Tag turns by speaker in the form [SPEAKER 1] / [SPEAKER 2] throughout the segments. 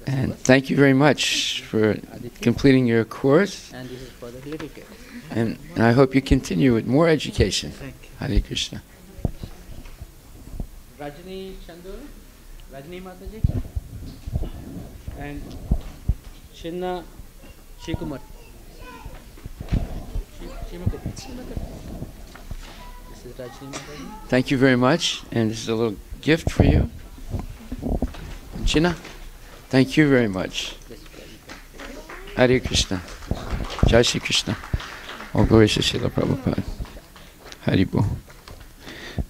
[SPEAKER 1] And thank you very much for completing your course.
[SPEAKER 2] And this is for the little kids.
[SPEAKER 1] And I hope you continue with more education. Hare Krishna. Rajni Chandur, Rajni Mataji, and Chinna Shikumar. This is Rajni Mataji. Thank you very much, and this is a little gift for you. Chinna, thank you very much. Hare Krishna. Jai Shri Krishna. All glory to Srila Prabhupada. Haribo.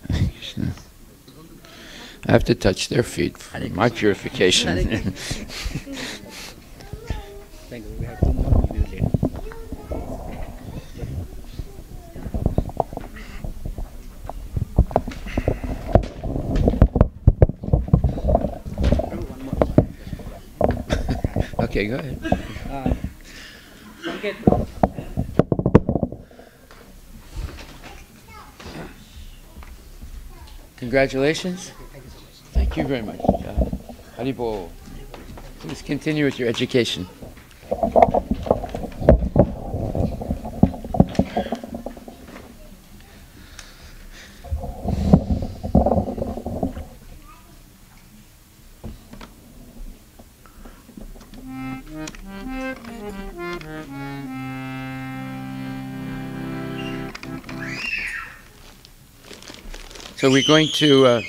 [SPEAKER 1] Hare Krishna. I have to touch their feet for my purification.
[SPEAKER 2] Thank you. We have two more reviews later.
[SPEAKER 1] Okay, go ahead. Congratulations. Thank you very much. Haribo. Please continue with your education. So we're going to let's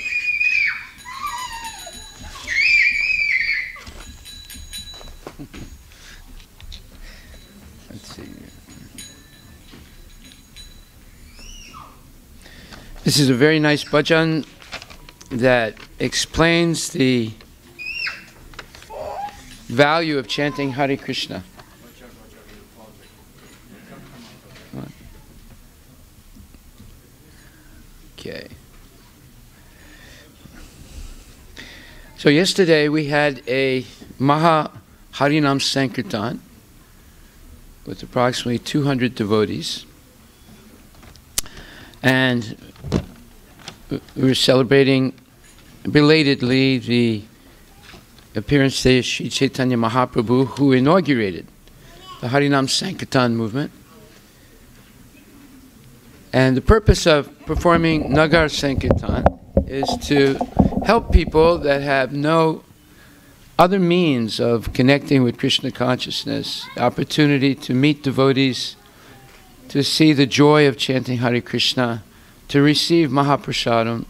[SPEAKER 1] see. This is a very nice bhajan that explains the value of chanting Hare Krishna. Okay. So yesterday we had a Maha Harinam sankirtan with approximately 200 devotees, and we were celebrating belatedly the appearance of Sri Chaitanya Mahaprabhu, who inaugurated the Harinam sankirtan movement. And the purpose of performing Nagar Sankirtan is to help people that have no other means of connecting with Krishna consciousness, the opportunity to meet devotees, to see the joy of chanting Hare Krishna, to receive Mahaprasadam,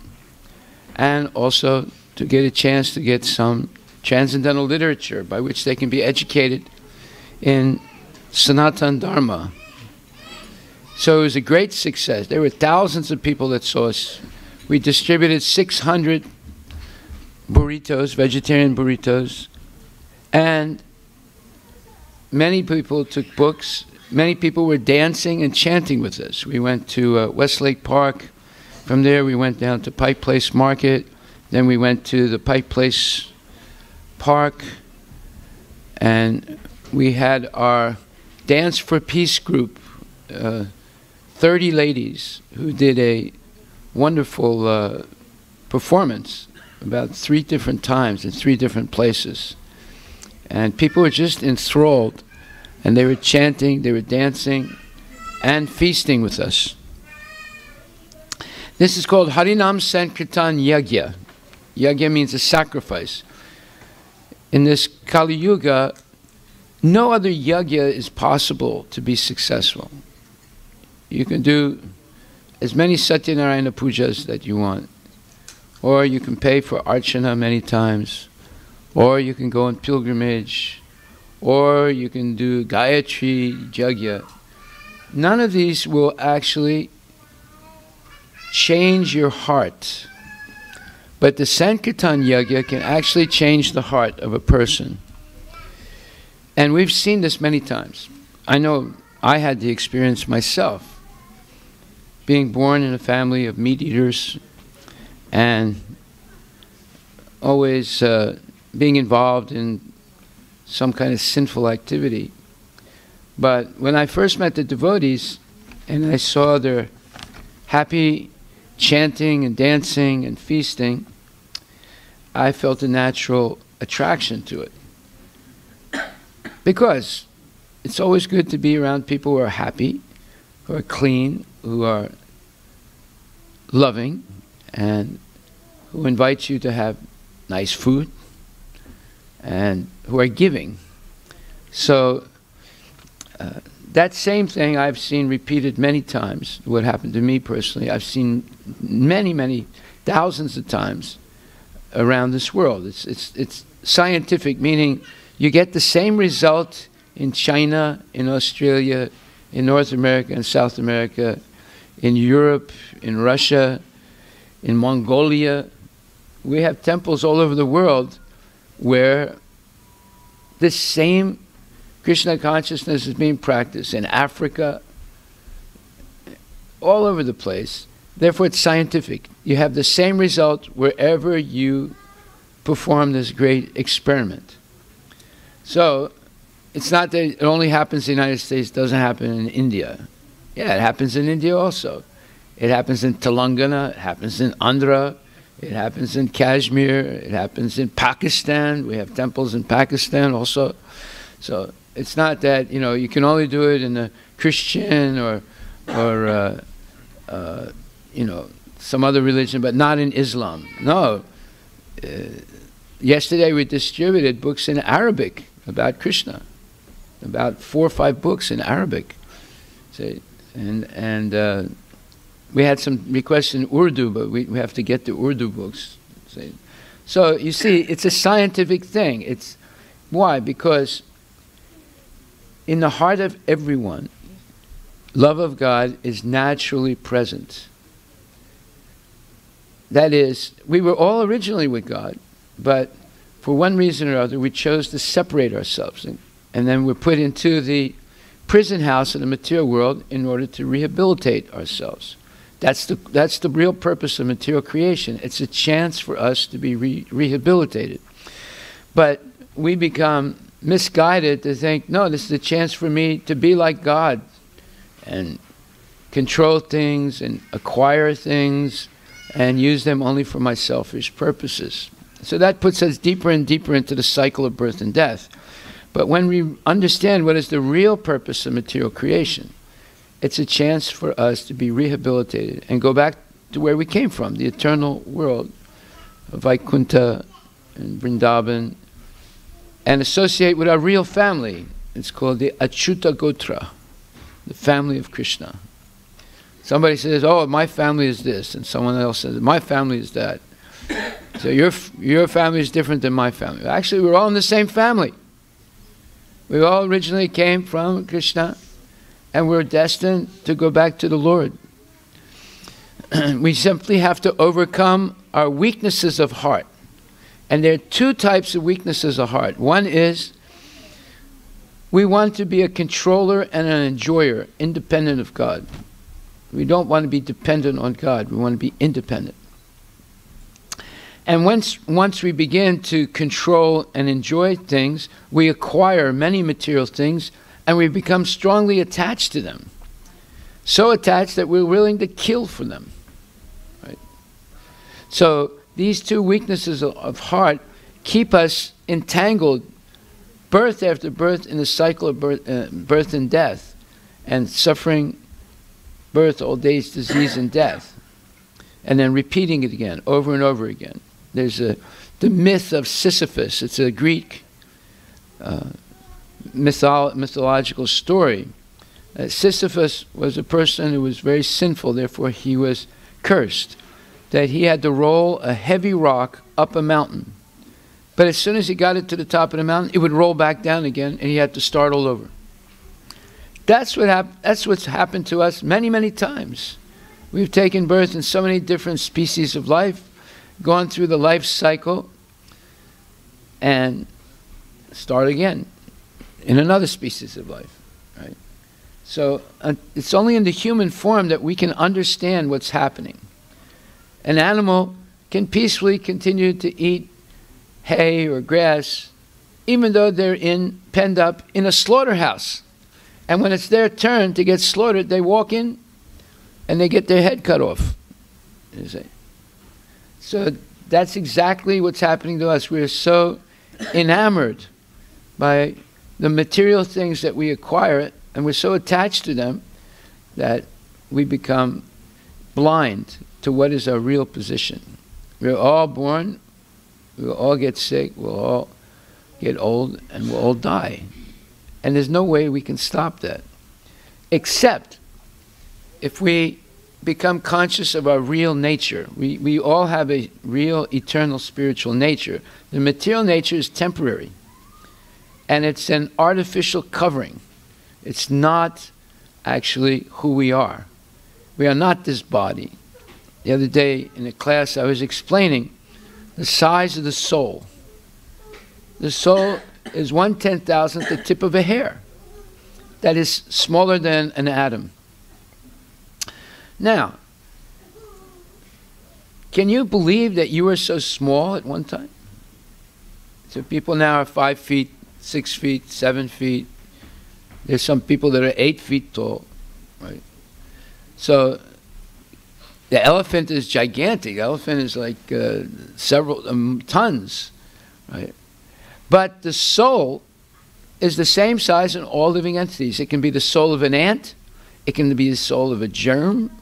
[SPEAKER 1] and also to get a chance to get some transcendental literature by which they can be educated in Sanatan Dharma. So it was a great success. There were thousands of people that saw us. We distributed 600 burritos, vegetarian burritos, and many people took books. Many people were dancing and chanting with us. We went to Westlake Park. From there we went down to Pike Place Market. Then we went to the Pike Place Park, and we had our Dance for Peace group, 30 ladies who did a wonderful performance about 3 different times in 3 different places. And people were just enthralled, and they were chanting, they were dancing, and feasting with us. This is called Harinam Sankirtan Yagya. Yagya means a sacrifice. In this Kali Yuga, no other yagya is possible to be successful. You can do as many Satyanarayana pujas that you want, or you can pay for archana many times, or you can go on pilgrimage, or you can do Gayatri Yagya. None of these will actually change your heart. But the Sankirtan Yagya can actually change the heart of a person. And we've seen this many times. I know I had the experience myself, being born in a family of meat eaters and always being involved in some kind of sinful activity. But when I first met the devotees and I saw their happy chanting and dancing and feasting, I felt a natural attraction to it. Because it's always good to be around people who are happy, who are clean, who are loving, and who invite you to have nice food, and who are giving. So that same thing I've seen repeated many times. What happened to me personally, I've seen many, many thousands of times around this world. It's scientific, meaning you get the same result in China, in Australia, in North America and South America, in Europe, in Russia, in Mongolia. We have temples all over the world where this same Krishna consciousness is being practiced in Africa, all over the place. Therefore, it's scientific. You have the same result wherever you perform this great experiment. So, it's not that it only happens in the United States, doesn't happen in India. Yeah, it happens in India also. It happens in Telangana, it happens in Andhra, it happens in Kashmir, it happens in Pakistan. We have temples in Pakistan also. So it's not that, you know, you can only do it in a Christian or you know, some other religion, but not in Islam. No. Yesterday we distributed books in Arabic about Krishna. About 4 or 5 books in Arabic. See, and we had some requests in Urdu, but we have to get the Urdu books. See. So you see, it's a scientific thing. It's why? Because in the heart of everyone, love of God is naturally present. That is, we were all originally with God, but for one reason or other, we chose to separate ourselves. And then we're put into the prison house of the material world in order to rehabilitate ourselves. That's the real purpose of material creation. It's a chance for us to be rehabilitated. But we become misguided to think, no, this is a chance for me to be like God and control things and acquire things and use them only for my selfish purposes. So that puts us deeper and deeper into the cycle of birth and death. But when we understand what is the real purpose of material creation, it's a chance for us to be rehabilitated and go back to where we came from, the eternal world of Vaikuntha and Vrindavan, and associate with our real family. It's called the Achyuta Gotra, the family of Krishna. Somebody says, oh, my family is this, and someone else says, my family is that. So your family is different than my family. Actually, we're all in the same family. We all originally came from Krishna, and we're destined to go back to the Lord. We simply have to overcome our weaknesses of heart. And there are 2 types of weaknesses of heart. One is we want to be a controller and an enjoyer, independent of God. We don't want to be dependent on God. We want to be independent. And once we begin to control and enjoy things, we acquire many material things, and we become strongly attached to them. So attached that we're willing to kill for them. Right? So these 2 weaknesses of heart keep us entangled, birth after birth, in the cycle of birth and death, and suffering birth, old age, disease, and death, and then repeating it again, over and over again. There's the myth of Sisyphus. It's a Greek mythological story. Sisyphus was a person who was very sinful, therefore he was cursed, that he had to roll a heavy rock up a mountain. But as soon as he got it to the top of the mountain, it would roll back down again, and he had to start all over. That's what's happened to us many, many times. We've taken birth in so many different species of life, gone through the life cycle, and start again in another species of life, right? So it's only in the human form that we can understand what's happening. An animal can peacefully continue to eat hay or grass, even though they're penned up in a slaughterhouse. And when it's their turn to get slaughtered, they walk in and they get their head cut off. You see. So that's exactly what's happening to us. We're so enamored by the material things that we acquire, and we're so attached to them that we become blind to what is our real position. We're all born, we'll all get sick, we'll all get old, and we'll all die. And there's no way we can stop that, except if we become conscious of our real nature. We all have a real, eternal, spiritual nature. The material nature is temporary, and it's an artificial covering. It's not actually who we are. We are not this body. The other day in a class I was explaining the size of the soul. The soul is 1/10,000th the tip of a hair. That is smaller than an atom. Now, can you believe that you were so small at one time? So people now are 5 feet, 6 feet, 7 feet. There's some people that are 8 feet tall, right? So the elephant is gigantic. The elephant is like several tons, right? But the soul is the same size in all living entities. It can be the soul of an ant, it can be the soul of a germ,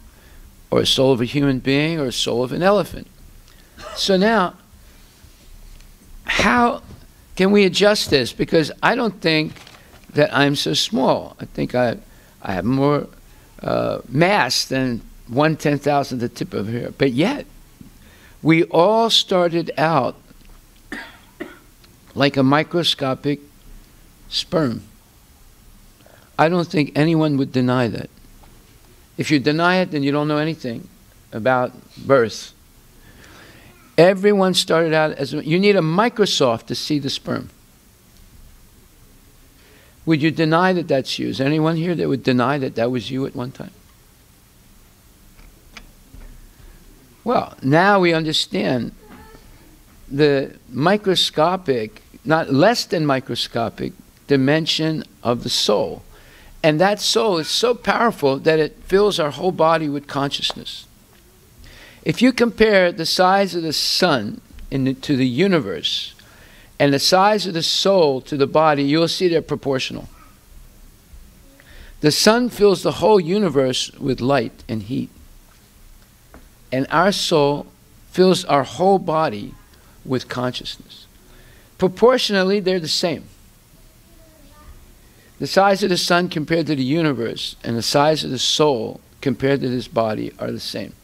[SPEAKER 1] or a soul of a human being, or a soul of an elephant. So now, how can we adjust this? Because I don't think that I'm so small. I think I have more mass than 1/10,000th the tip of a hair. But yet, we all started out like a microscopic sperm. I don't think anyone would deny that. If you deny it, then you don't know anything about birth. Everyone started out as you need a Microsoft to see the sperm. Would you deny that that's you? Is there anyone here that would deny that that was you at one time? Well, now we understand the microscopic, not less than microscopic, dimension of the soul. And that soul is so powerful that it fills our whole body with consciousness. If you compare the size of the sun to the universe and the size of the soul to the body, you'll see they're proportional. The sun fills the whole universe with light and heat. And our soul fills our whole body with consciousness. Proportionally, they're the same. The size of the sun compared to the universe and the size of the soul compared to this body are the same.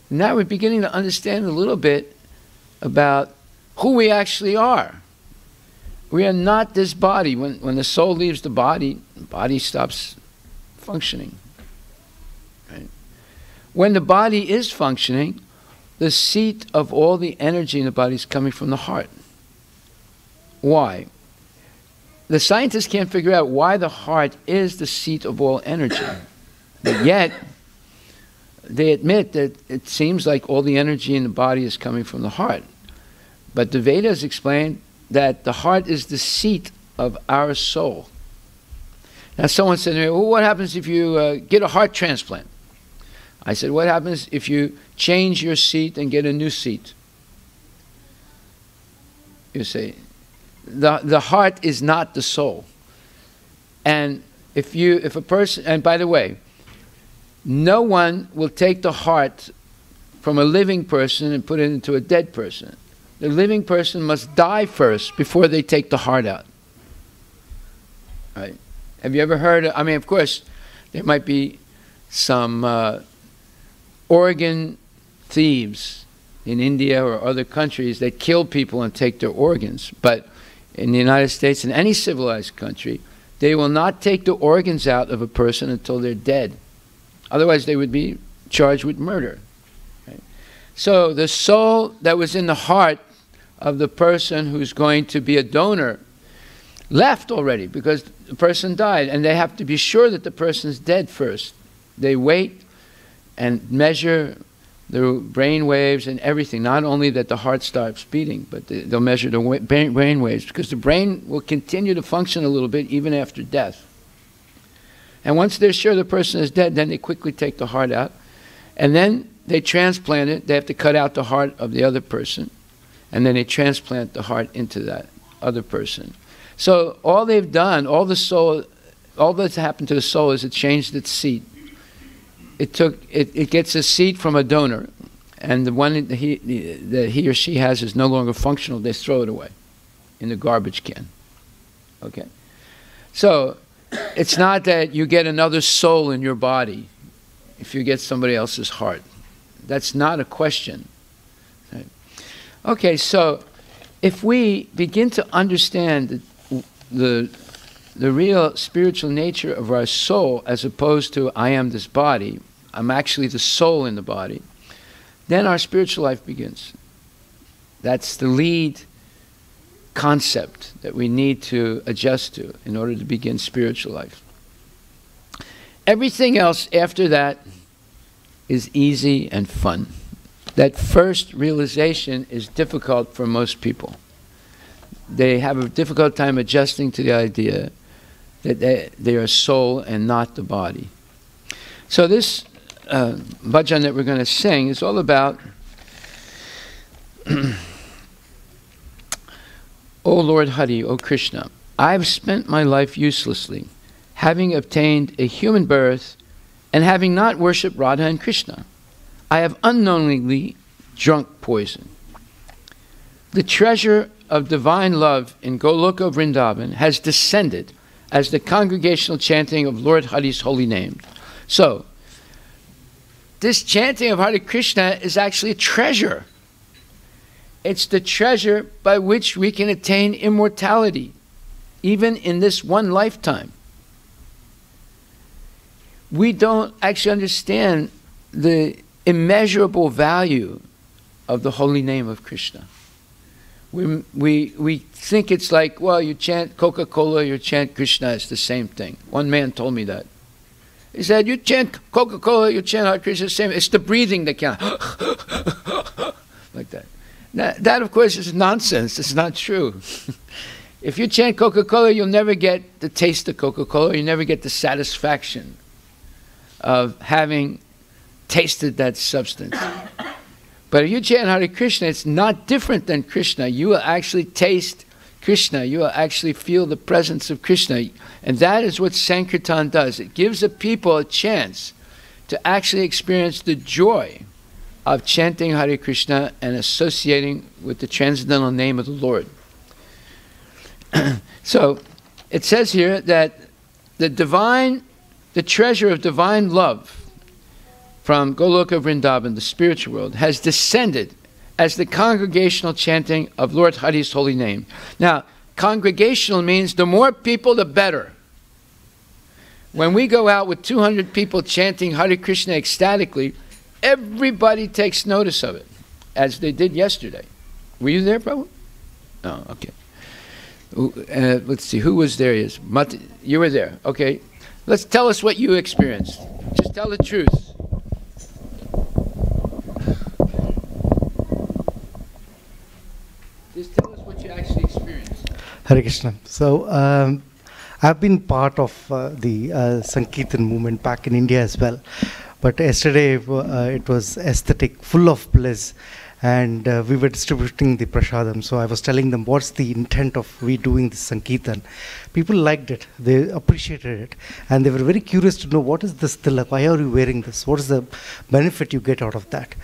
[SPEAKER 1] Now we're beginning to understand a little bit about who we actually are. We are not this body. When the soul leaves the body stops functioning. Right? When the body is functioning, the seat of all the energy in the body is coming from the heart. Why? The scientists can't figure out why the heart is the seat of all energy. But yet, they admit that it seems like all the energy in the body is coming from the heart. But the Vedas explain that the heart is the seat of our soul. Now someone said to me, well, what happens if you get a heart transplant? I said, what happens if you change your seat and get a new seat? You say, the heart is not the soul. And if a person, and by the way, no one will take the heart from a living person and put it into a dead person. The living person must die first before they take the heart out. Right? Have you ever heard of, I mean, of course, there might be some organ thieves in India or other countries that kill people and take their organs. But in the United States, in any civilized country, they will not take the organs out of a person until they're dead. Otherwise, they would be charged with murder. Right? So the soul that was in the heart of the person who's going to be a donor left already because the person died, and they have to be sure that the person's dead first. They wait and measure the brain waves and everything, not only that the heart stops beating, but they'll measure the brain waves, because the brain will continue to function a little bit even after death. And once they're sure the person is dead, then they quickly take the heart out, and then they transplant it. They have to cut out the heart of the other person, and then they transplant the heart into that other person. So all they've done, all that's happened to the soul is it changed its seat. It gets a seat from a donor, and the one that he or she has is no longer functional. They throw it away in the garbage can. Okay? So it's not that you get another soul in your body if you get somebody else's heart. That's not a question. Right? Okay, so if we begin to understand the real spiritual nature of our soul, as opposed to I am this body, I'm actually the soul in the body, then our spiritual life begins. That's the lead concept that we need to adjust to in order to begin spiritual life. Everything else after that is easy and fun. That first realization is difficult for most people. They have a difficult time adjusting to the idea that they are soul and not the body. So this bhajan that we're going to sing is all about O Lord Hari, O Krishna, I've spent my life uselessly, having obtained a human birth and having not worshipped Radha and Krishna. I have unknowingly drunk poison. The treasure of divine love in Goloka Vrindavan has descended as the congregational chanting of Lord Hari's holy name. So, this chanting of Hare Krishna is actually a treasure. It's the treasure by which we can attain immortality, even in this one lifetime. We don't actually understand the immeasurable value of the holy name of Krishna. We think it's like, well, you chant Coca-Cola, you chant Krishna, it's the same thing. One man told me that. He said, you chant Coca-Cola, you chant Hare Krishna, it's the same. It's the breathing that counts. Like that. Now, that, of course, is nonsense. It's not true. If you chant Coca-Cola, you'll never get the taste of Coca-Cola. You never get the satisfaction of having tasted that substance. But if you chant Hare Krishna, it's not different than Krishna. You will actually taste Krishna. You will actually feel the presence of Krishna. And that is what sankirtan does. It gives the people a chance to actually experience the joy of chanting Hare Krishna and associating with the transcendental name of the Lord. So it says here that the treasure of divine love from Goloka Vrindavan, the spiritual world, has descended as the congregational chanting of Lord Hari's holy name. Now, congregational means the more people, the better. When we go out with 200 people chanting Hare Krishna ecstatically, everybody takes notice of it, as they did yesterday. Were you there, Prabhu? Oh, okay. Let's see, who was there? Yes, you were there. Okay. Let's tell us what you experienced. Just tell the truth. Just tell us what you actually experienced.
[SPEAKER 3] Hare Krishna. So, I've been part of the Sankirtan movement back in India as well. But yesterday it was aesthetic, full of bliss, and we were distributing the prasadam. So I was telling them what's the intent of we doing this Sankirtan. People liked it, they appreciated it, and they were very curious to know what is this tilak, why are you wearing this, what is the benefit you get out of that.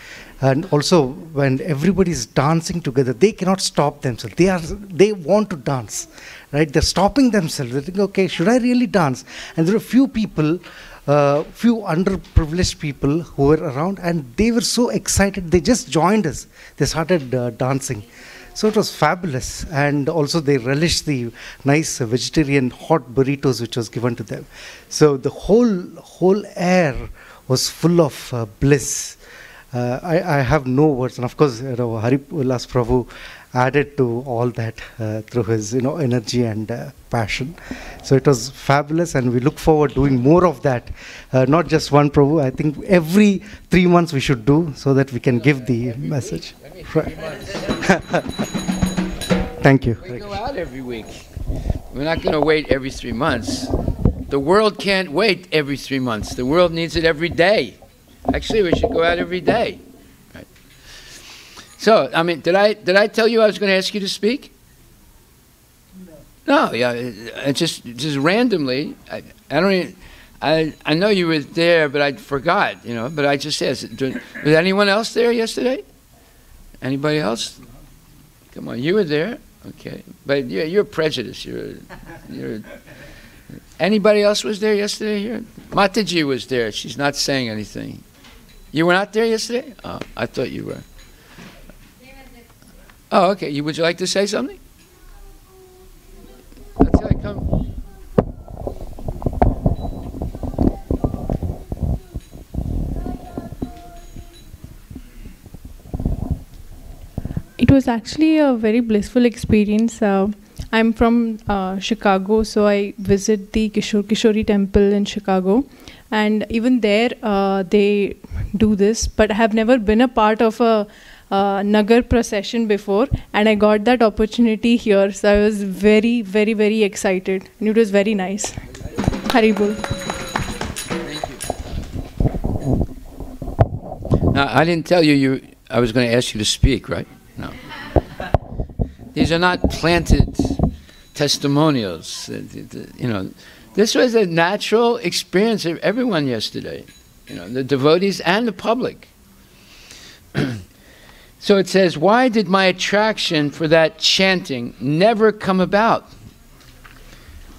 [SPEAKER 3] And also when everybody is dancing together, they cannot stop themselves, they want to dance, right? They're stopping themselves, they think, okay, should I really dance? And there are few people, few underprivileged people who were around, and they were so excited, they just joined us, they started dancing. So it was fabulous, and also they relished the nice vegetarian hot burritos which was given to them. So the whole air was full of bliss. I have no words, and of course, Hari Ullas Prabhu added to all that through his energy and passion. So it was fabulous, and we look forward doing more of that. Not just one Prabhu, I think every 3 months we should do, so that we can give the message. Thank you.
[SPEAKER 1] We go out every week. We're not going to wait every 3 months. The world can't wait every 3 months. The world needs it every day. Actually, we should go out every day. Right. So, I mean, did I tell you I was going to ask you to speak? No, yeah, just randomly. I don't even, I know you were there, but I forgot, you know. But I just asked. Was anyone else there yesterday? Anybody else? Come on, you were there, okay. But you're prejudiced. You're. Anybody else was there yesterday here? Mataji was there. She's not saying anything. You were not there yesterday? Oh, I thought you were. Oh, okay. Would you like to say something? That's how I come.
[SPEAKER 4] It was actually a very blissful experience. I'm from Chicago, so I visit the Kishori temple in Chicago. And even there, they do this. But I have never been a part of a Nagar procession before. And I got that opportunity here. So I was very, very, very excited. And it was very nice. Haribol.
[SPEAKER 1] Thank you. Now, I didn't tell you I was going to ask you to speak, right? No. These are not planted testimonials. You know, this was a natural experience of everyone yesterday. You know, the devotees and the public. So it says, why did my attraction for that chanting never come about?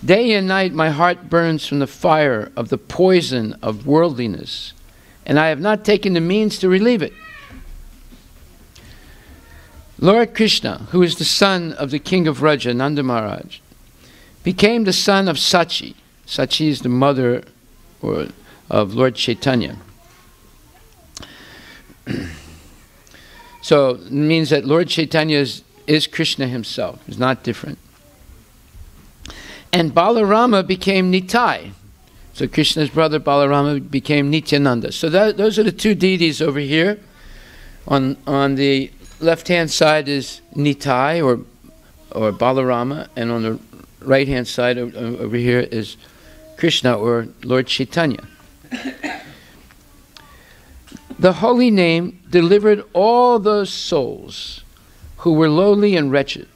[SPEAKER 1] Day and night my heart burns from the fire of the poison of worldliness, and I have not taken the means to relieve it. Lord Krishna, who is the son of the king of Vraja, Nanda Maharaj, became the son of Sachi. Sachi is the mother of Lord Chaitanya. So it means that Lord Chaitanya is Krishna himself. He's not different. And Balarama became Nitai. So Krishna's brother Balarama became Nityananda. So those are the two deities over here. On the left-hand side is Nitai or Balarama, and on the right-hand side over here is Krishna or Lord Chaitanya. The holy name delivered all those souls who were lowly and wretched.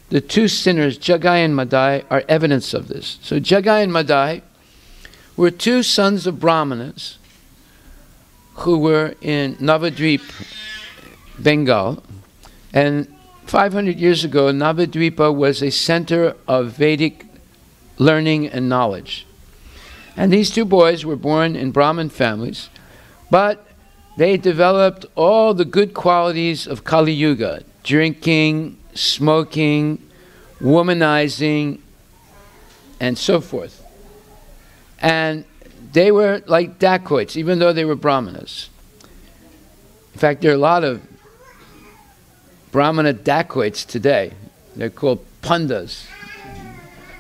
[SPEAKER 1] The two sinners, Jagai and Madhai, are evidence of this. So Jagai and Madhai were two sons of Brahmanas who were in Navadvip, Bengal, and 500 years ago, Navadvipa was a center of Vedic learning and knowledge. And these two boys were born in Brahmin families, but they developed all the good qualities of Kali Yuga: drinking, smoking, womanizing, and so forth. And they were like dacoits, even though they were Brahmanas. In fact, there are a lot of Brahmana dacoits today. They're called pandas.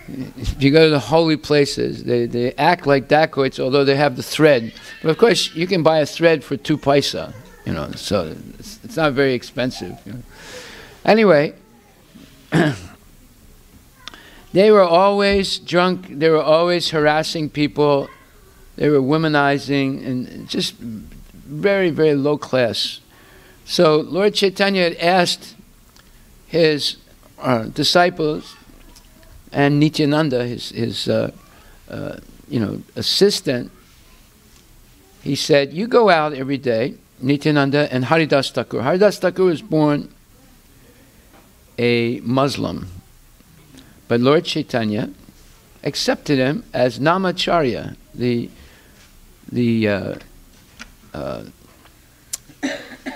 [SPEAKER 1] If you go to the holy places, they act like dacoits, although they have the thread. But of course, you can buy a thread for 2 paisa, you know, so it's not very expensive. You know. Anyway, they were always drunk, they were always harassing people, they were womanizing, and just very, very low class. So Lord Chaitanya had asked his disciples and Nityananda, his assistant. He said, "You go out every day." Nityananda and Haridas Thakur. Haridas Thakur was born a Muslim, but Lord Chaitanya accepted him as Namacharya, the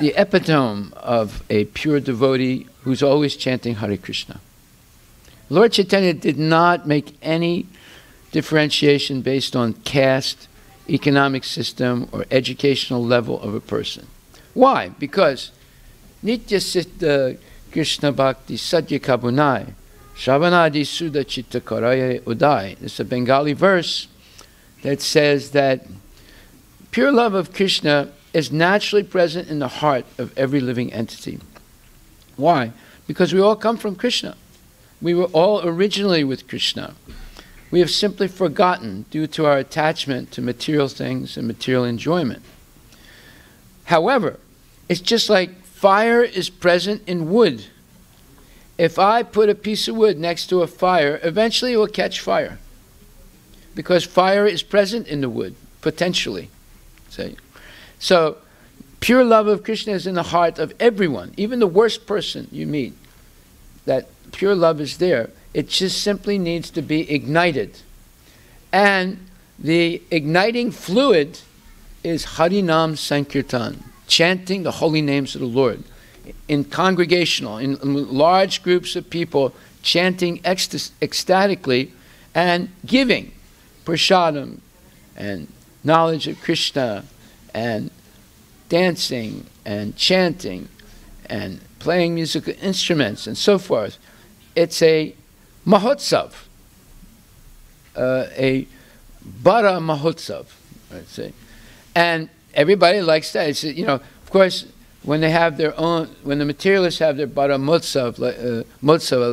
[SPEAKER 1] epitome of a pure devotee who's always chanting Hare Krishna. Lord Chaitanya did not make any differentiation based on caste, economic system, or educational level of a person. Why? Because Nitya Siddha Krishna Bhakti Sadhya Kabunai Shravanadi Sudha Chitta Karaye Udai. It's a Bengali verse that says that pure love of Krishna is naturally present in the heart of every living entity. Why? Because we all come from Krishna. We were all originally with Krishna. We have simply forgotten due to our attachment to material things and material enjoyment. However, it's just like fire is present in wood. If I put a piece of wood next to a fire, eventually it will catch fire. Because fire is present in the wood, potentially. See? So, pure love of Krishna is in the heart of everyone, even the worst person you meet. That pure love is there. It just simply needs to be ignited. And the igniting fluid is Harinam sankirtan, chanting the holy names of the Lord. In congregational, in large groups of people, chanting ecstatically and giving prasadam and knowledge of Krishna and dancing and chanting and playing musical instruments and so forth. It's a mahotsav, a bara mahotsav, I'd say. And everybody likes that. It's, you know, of course, when they have their own, when the materialists have their bara motsav,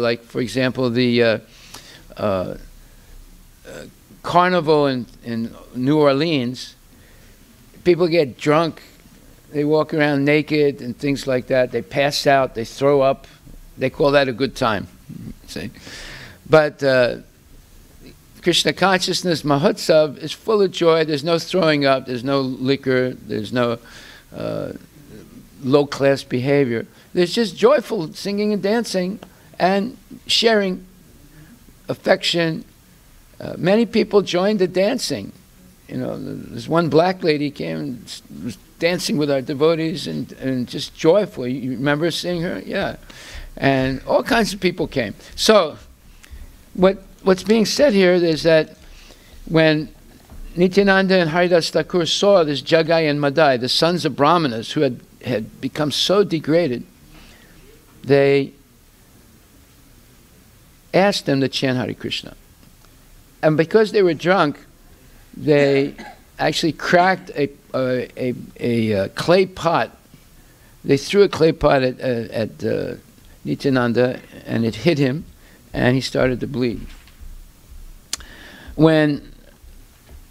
[SPEAKER 1] like for example the carnival in New Orleans, people get drunk, they walk around naked and things like that. They pass out, they throw up. They call that a good time. See, but Krishna consciousness mahotsav is full of joy. There's no throwing up. There's no liquor. There's no low-class behavior. There's just joyful singing and dancing and sharing affection. Many people joined the dancing. You know, this one black lady came and was dancing with our devotees and just joyful. You remember seeing her? Yeah. And all kinds of people came. So what's being said here is that when Nityananda and Haridas Thakur saw this Jagai and Madhai, the sons of Brahmanas who had become so degraded, they asked them to chant Hare Krishna. And because they were drunk, they actually cracked a clay pot. They threw a clay pot at Nityananda, and it hit him, and he started to bleed. When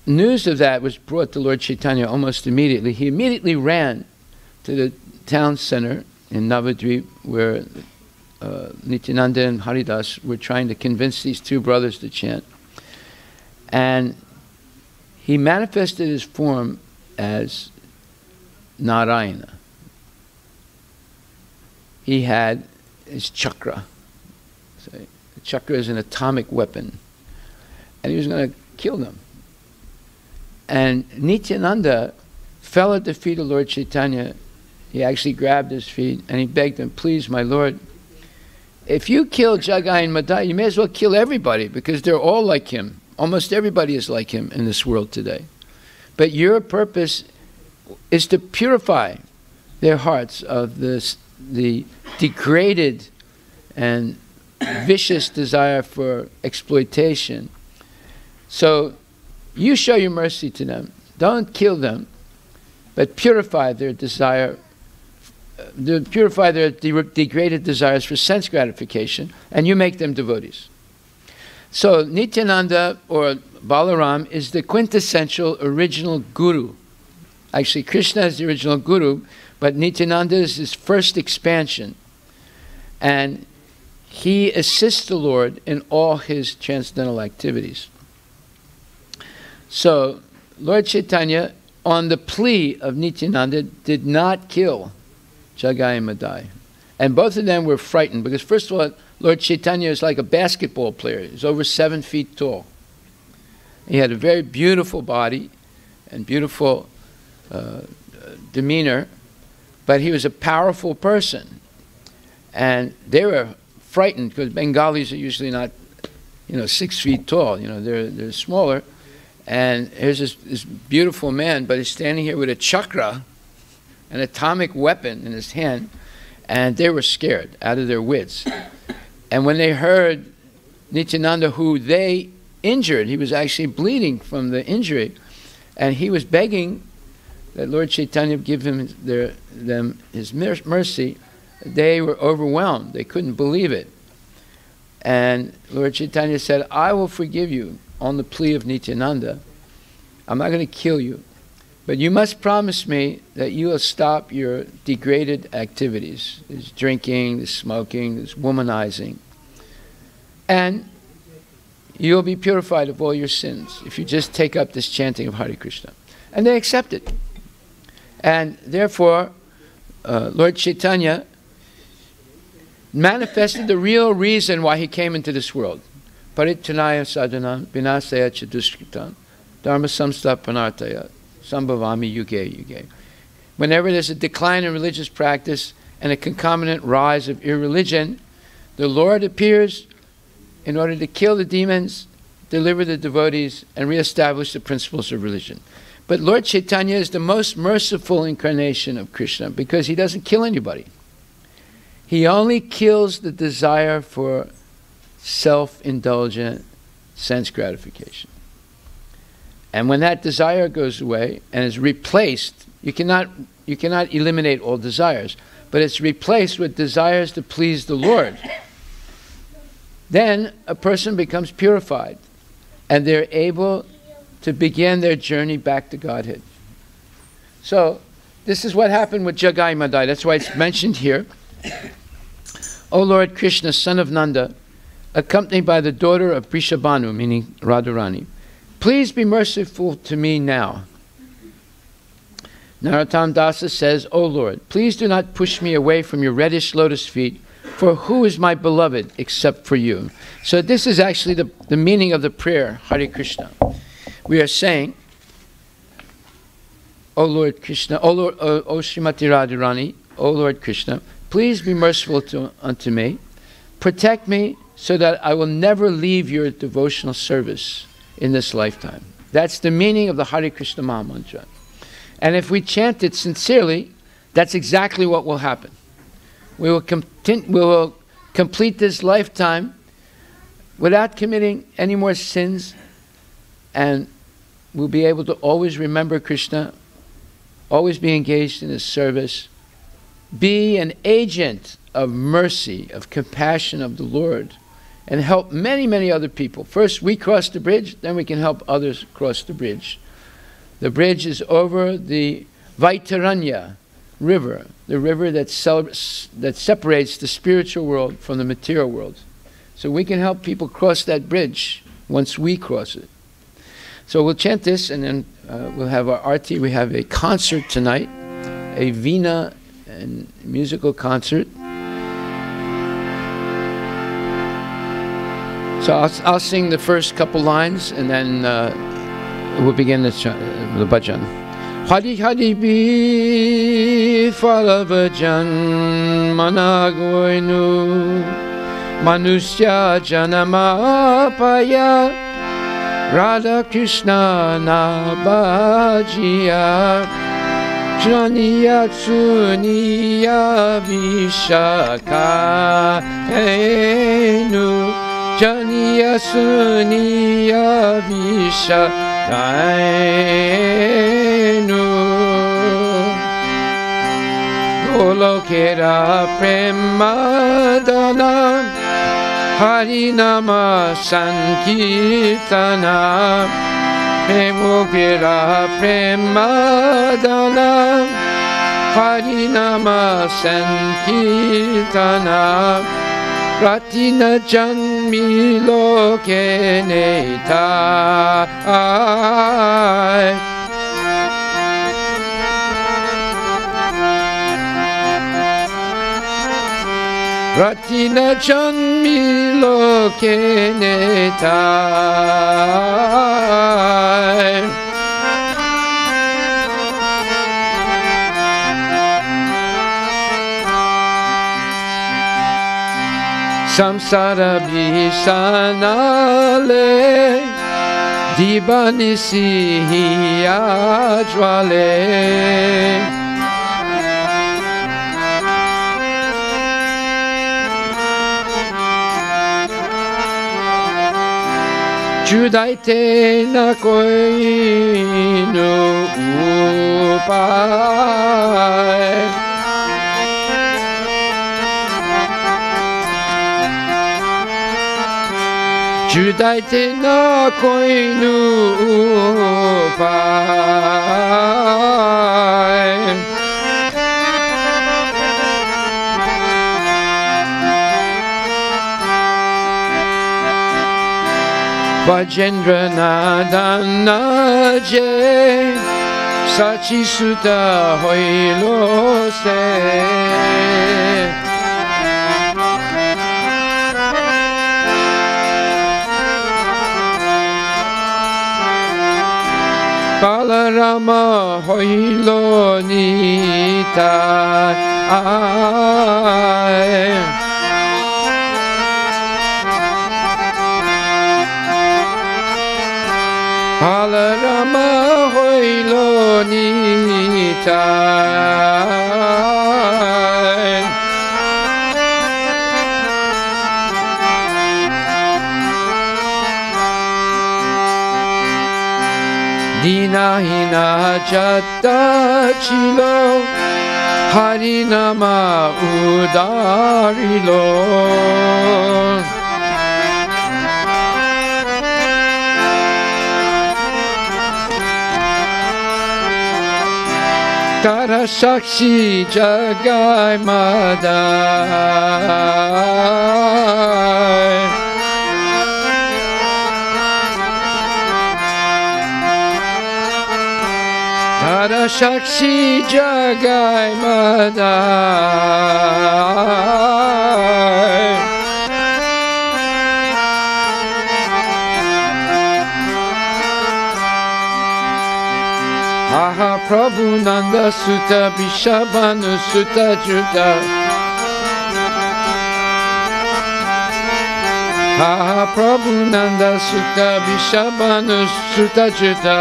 [SPEAKER 1] news of that was brought to Lord Chaitanya almost immediately, he immediately ran to the town center in Navadvip, where Nityananda and Haridas were trying to convince these two brothers to chant. And he manifested his form as Narayana. He had his chakra. So the chakra is an atomic weapon. And he was going to kill them. And Nityananda fell at the feet of Lord Chaitanya. He actually grabbed his feet and he begged him, please, my Lord, if you kill Jagai and Madhai, you may as well kill everybody because they're all like him. Almost everybody is like him in this world today. But your purpose is to purify their hearts of the degraded and vicious desire for exploitation. So you show your mercy to them. Don't kill them, but purify their desire, purify their degraded desires for sense gratification, and you make them devotees. So Nityananda, or Balaram, is the quintessential original guru. Actually, Krishna is the original guru, but Nityananda is his first expansion. And he assists the Lord in all his transcendental activities. So, Lord Chaitanya, on the plea of Nityananda, did not kill Jagai and Madhai. And both of them were frightened, because first of all, Lord Chaitanya is like a basketball player. He's over 7 feet tall. He had a very beautiful body and beautiful demeanor, but he was a powerful person. And they were frightened, because Bengalis are usually not, 6 feet tall. They're smaller. And here's this beautiful man, but he's standing here with a chakra, an atomic weapon in his hand, and they were scared out of their wits. And when they heard Nityananda, who they injured, he was actually bleeding from the injury, and he was begging that Lord Chaitanya give them his mercy, they were overwhelmed. They couldn't believe it. And Lord Chaitanya said, I will forgive you on the plea of Nityananda. I'm not going to kill you, But you must promise me that you will stop your degraded activities. There's drinking, there's smoking, there's womanizing. And you'll be purified of all your sins if you just take up this chanting of Hare Krishna. And they accept it. And therefore, Lord Chaitanya manifested the real reason why he came into this world. Parityanaya sadhanam vinasaya chadushkritam dharma samstapanartaya sambhavami yuge yuge. Whenever there's a decline in religious practice and a concomitant rise of irreligion, the Lord appears in order to kill the demons, deliver the devotees, and reestablish the principles of religion. But Lord Chaitanya is the most merciful incarnation of Krishna because he doesn't kill anybody. He only kills the desire for self-indulgent sense gratification. And when that desire goes away and is replaced, you cannot eliminate all desires, but it's replaced with desires to please the Lord. Then a person becomes purified and they're able to begin their journey back to Godhead. So this is what happened with Jagai and Madhai. That's why it's mentioned here. O Lord Krishna, son of Nanda, accompanied by the daughter of Prishabhanu, meaning Radharani, please be merciful to me now. Narottam Dasa says, O Lord, please do not push me away from your reddish lotus feet, for who is my beloved except for you? So this is actually the meaning of the prayer, Hare Krishna. We are saying, O Lord Krishna, O Srimati Radharani, O Lord Krishna, please be merciful unto me. Protect me so that I will never leave your devotional service in this lifetime. That's the meaning of the Hare Krishna Maha Mantra. And if we chant it sincerely, that's exactly what will happen. We will complete this lifetime without committing any more sins, and we'll be able to always remember Krishna, always be engaged in his service, be an agent of mercy, of compassion of the Lord, and help many, many other people. First we cross the bridge, then we can help others cross the bridge. The bridge is over the Vaitaranya river, the river that separates the spiritual world from the material world. So we can help people cross that bridge once we cross it. So we'll chant this, and then we'll have our arti. We have a concert tonight, a Veena and musical concert. So I'll sing the first couple lines, and then we'll begin the bhajan. Hari Hari Bi Phala Bhajan Managoinu Manusya Janama Paya Radha Krishna Nabhajiya Janiya Suniya Vishaka Henu Janiya Suniya Vishaka Henu Golokera Premadana Harinama sankirtana Golokera Premadana Harinama sankirtana Ratina janmi loke netai Ratina janmi loke netai Samsara Visanale Dibanisi Ajwale Judaite na koinu upai Judai te na koinu pai Vajendra nadana je Sachi Sutta hoilo se Balarama hoilo nita Balarama hoilo nita Dina hina jatta chilo Harinama udarilo Tara Sakshi Jagai Madhai Tara Sakshi Jagai Madhai Aha Prabhu Nanda Sutta Vishabhanu Sutta Juda Aha Prabhu Nanda Sutta Vishabhanu Sutta Juda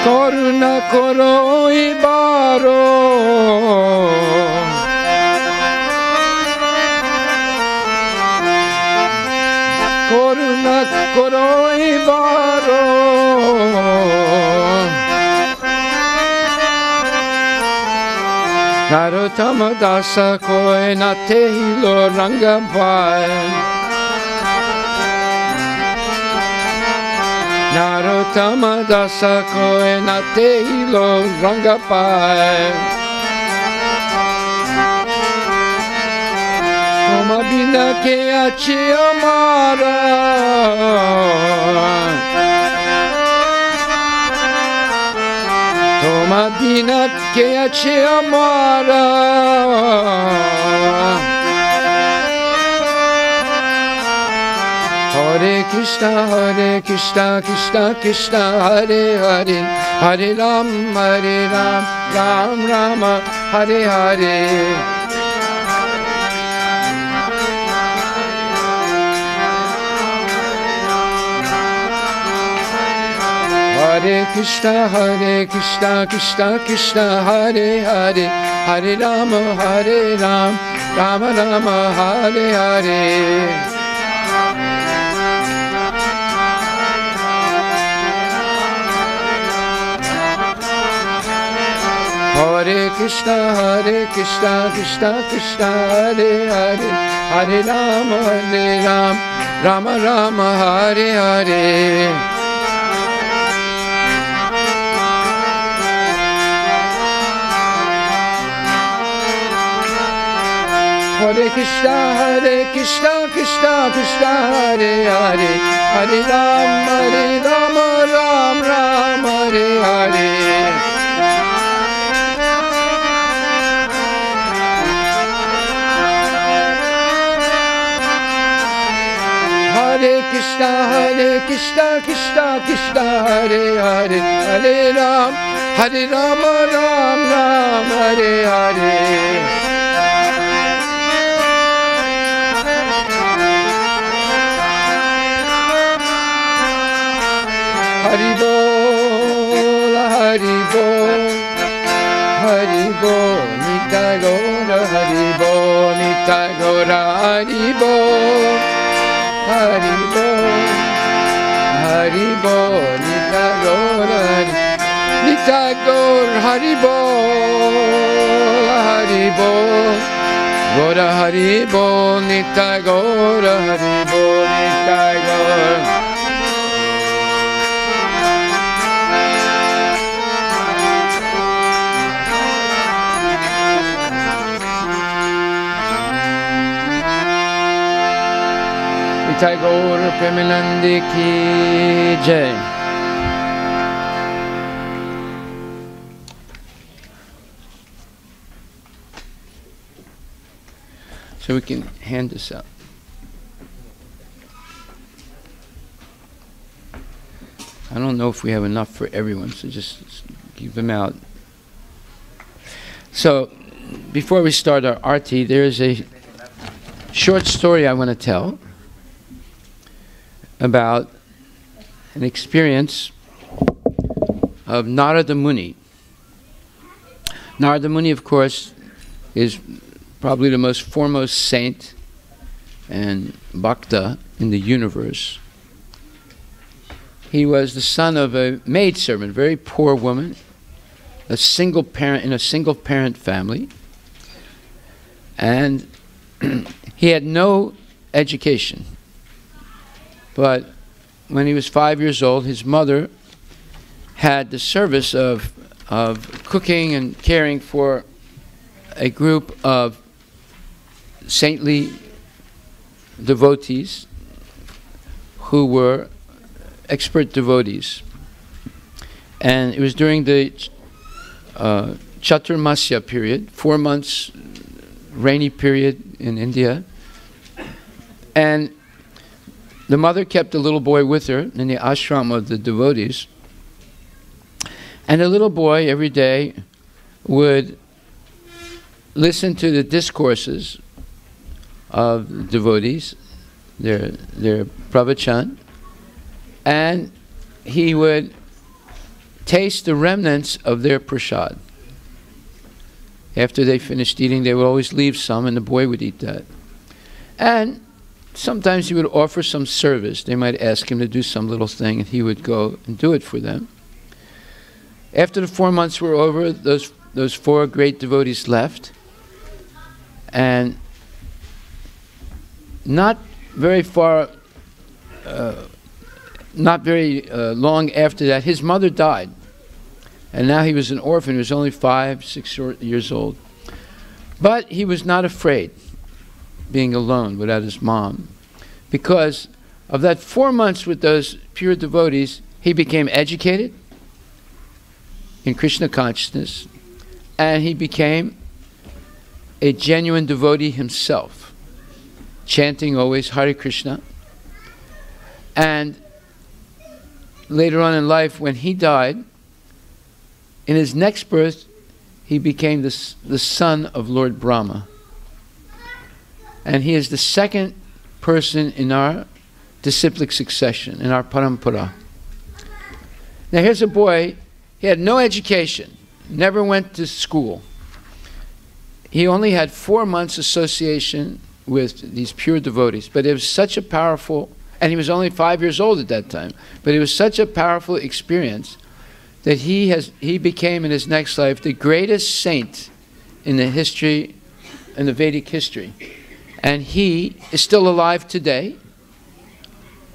[SPEAKER 1] Koruna koro ibaro Koruna koro ibaro Narottama dasa koe nate hilo ranga bhai Narottama dasa koe nate hilo ranga bhai Toma bina ke achi amara Toma bina ke achi amara Hare Krishna, Krishna Krishna, Hare Hare, Hare Ram, Ram Rama, Hare Hare. Hare Krishna, Krishna, Hare Hare, Hare Rama, Rama Rama, Hare Hare. Hare Krishna, Krishna, Hare Hare, Hare Rama, Rama Rama, Hare Hare. Hare Krishna, Krishna, Hare Hare, Hare Rama, Ram Ram, Hare Hare. Hare Krishna, Hare Hare, Hare Rama, Ram Ram, Hare Hare. Hari Bol, Hari Bol, Hari Bol, Nitai Gaura, Hari Bol, Nitai Gaura, Hari Bol, Hari Bol, Hari Bol, Nitai Gaura, Nitai Gaura, Hari Bol, Hari Bol, Gora Hari Bol Nitai Gora Hari Bol Nitai Gora. Nitai Gora Premanandi Ki Jai. So we can hand this out. I don't know if we have enough for everyone, so just give them out. So, before we start our arti, there is a short story I want to tell about an experience of Narada Muni. Narada Muni, of course, is probably the most foremost saint and bhakta in the universe. He was the son of a maidservant, a very poor woman, a single parent in a single parent family, and he had no education. But when he was 5 years old, his mother had the service of cooking and caring for a group of saintly devotees who were expert devotees. And it was during the Chaturmasya period, 4 months rainy period in India. And the mother kept the little boy with her in the ashram of the devotees. And the little boy every day would listen to the discourses of devotees, their pravachan, and he would taste the remnants of their prasad. After they finished eating, they would always leave some, and the boy would eat that. And sometimes he would offer some service. They might ask him to do some little thing, and he would go and do it for them. After the 4 months were over, those 4 great devotees left, and not very long after that, his mother died. And now he was an orphan. He was only 5, 6 years old. But he was not afraid being alone without his mom. Because of that 4 months with those pure devotees, he became educated in Krishna consciousness, and he became a genuine devotee himself, chanting always Hare Krishna. And later on in life, when he died, in his next birth, he became the son of Lord Brahma. And he is the second person in our disciplic succession, in our parampara. Now here's a boy, he had no education, never went to school. He only had 4 months association with these pure devotees, but it was such a powerful, and he was only 5 years old at that time, but it was such a powerful experience that he became in his next life the greatest saint in the history, in the Vedic history. And he is still alive today.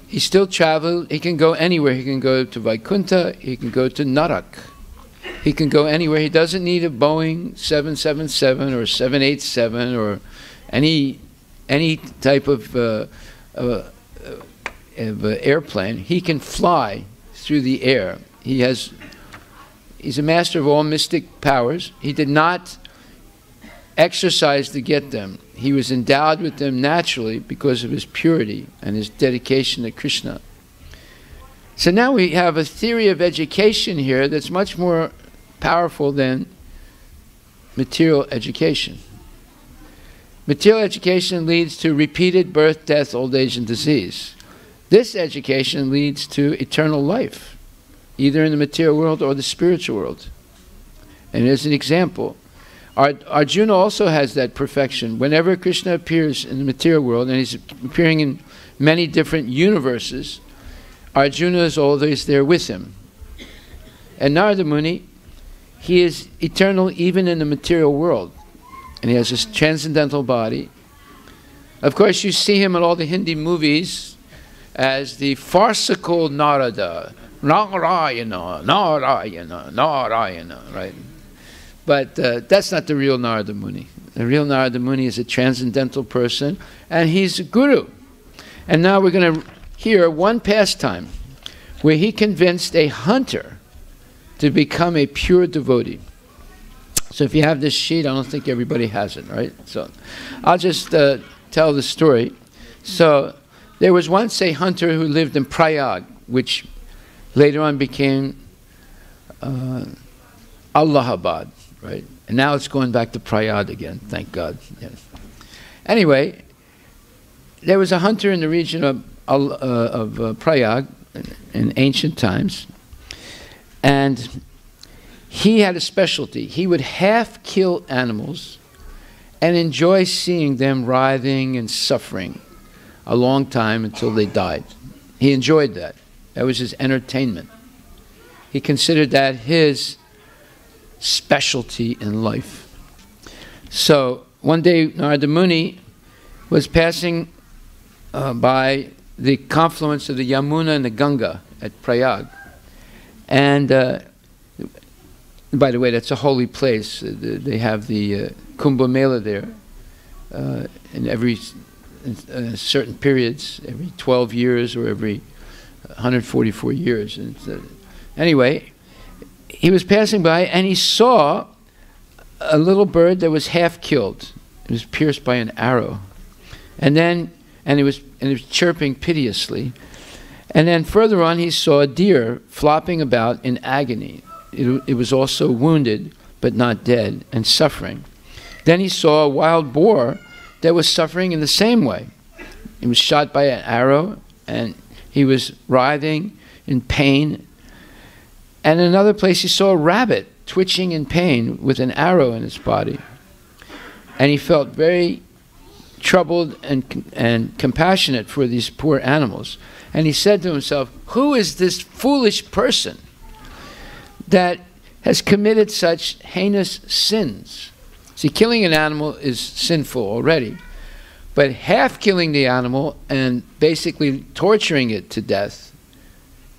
[SPEAKER 1] He still travels, he can go anywhere. He can go to Vaikuntha, he can go to Narak. He can go anywhere. He doesn't need a Boeing 777 or 787 or any type of airplane. He can fly through the air. He's a master of all mystic powers. He did not exercise to get them. He was endowed with them naturally because of his purity and his dedication to Krishna. So now we have a theory of education here that's much more powerful than material education. Material education leads to repeated birth, death, old age, and disease. This education leads to eternal life, either in the material world or the spiritual world. And as an example, Arjuna also has that perfection. Whenever Krishna appears in the material world, and he's appearing in many different universes, Arjuna is always there with him. And Narada Muni, he is eternal even in the material world. and he has this transcendental body. Of course, you see him in all the Hindi movies as the farcical Narada. Narayana, Narayana, Narayana, right? But that's not the real Narada Muni. The real Narada Muni is a transcendental person, and he's a guru. And now we're going to hear one pastime where he convinced a hunter to become a pure devotee. So if you have this sheet, I don't think everybody has it, right? So I'll just tell the story. So there was once a hunter who lived in Prayag, which later on became Allahabad, right? And now it's going back to Prayag again, thank God. Yes. Anyway, there was a hunter in the region of Prayag in ancient times, and he had a specialty. He would half kill animals and enjoy seeing them writhing and suffering a long time until they died. He enjoyed that. That was his entertainment. He considered that his specialty in life. So one day Narada Muni was passing by the confluence of the Yamuna and the Ganga at Prayag. And by the way, that's a holy place. They have the Kumbh Mela there in every certain periods, every 12 years or every 144 years. And anyway, he was passing by and he saw a little bird that was half killed. It was pierced by an arrow. And it was chirping piteously. And then further on he saw a deer flopping about in agony. It was also wounded, but not dead, and suffering. Then he saw a wild boar that was suffering in the same way. He was shot by an arrow, and he was writhing in pain. And in another place he saw a rabbit twitching in pain with an arrow in its body. And he felt very troubled and compassionate for these poor animals. And he said to himself, who is this foolish person that has committed such heinous sins? See, killing an animal is sinful already, but half killing the animal and basically torturing it to death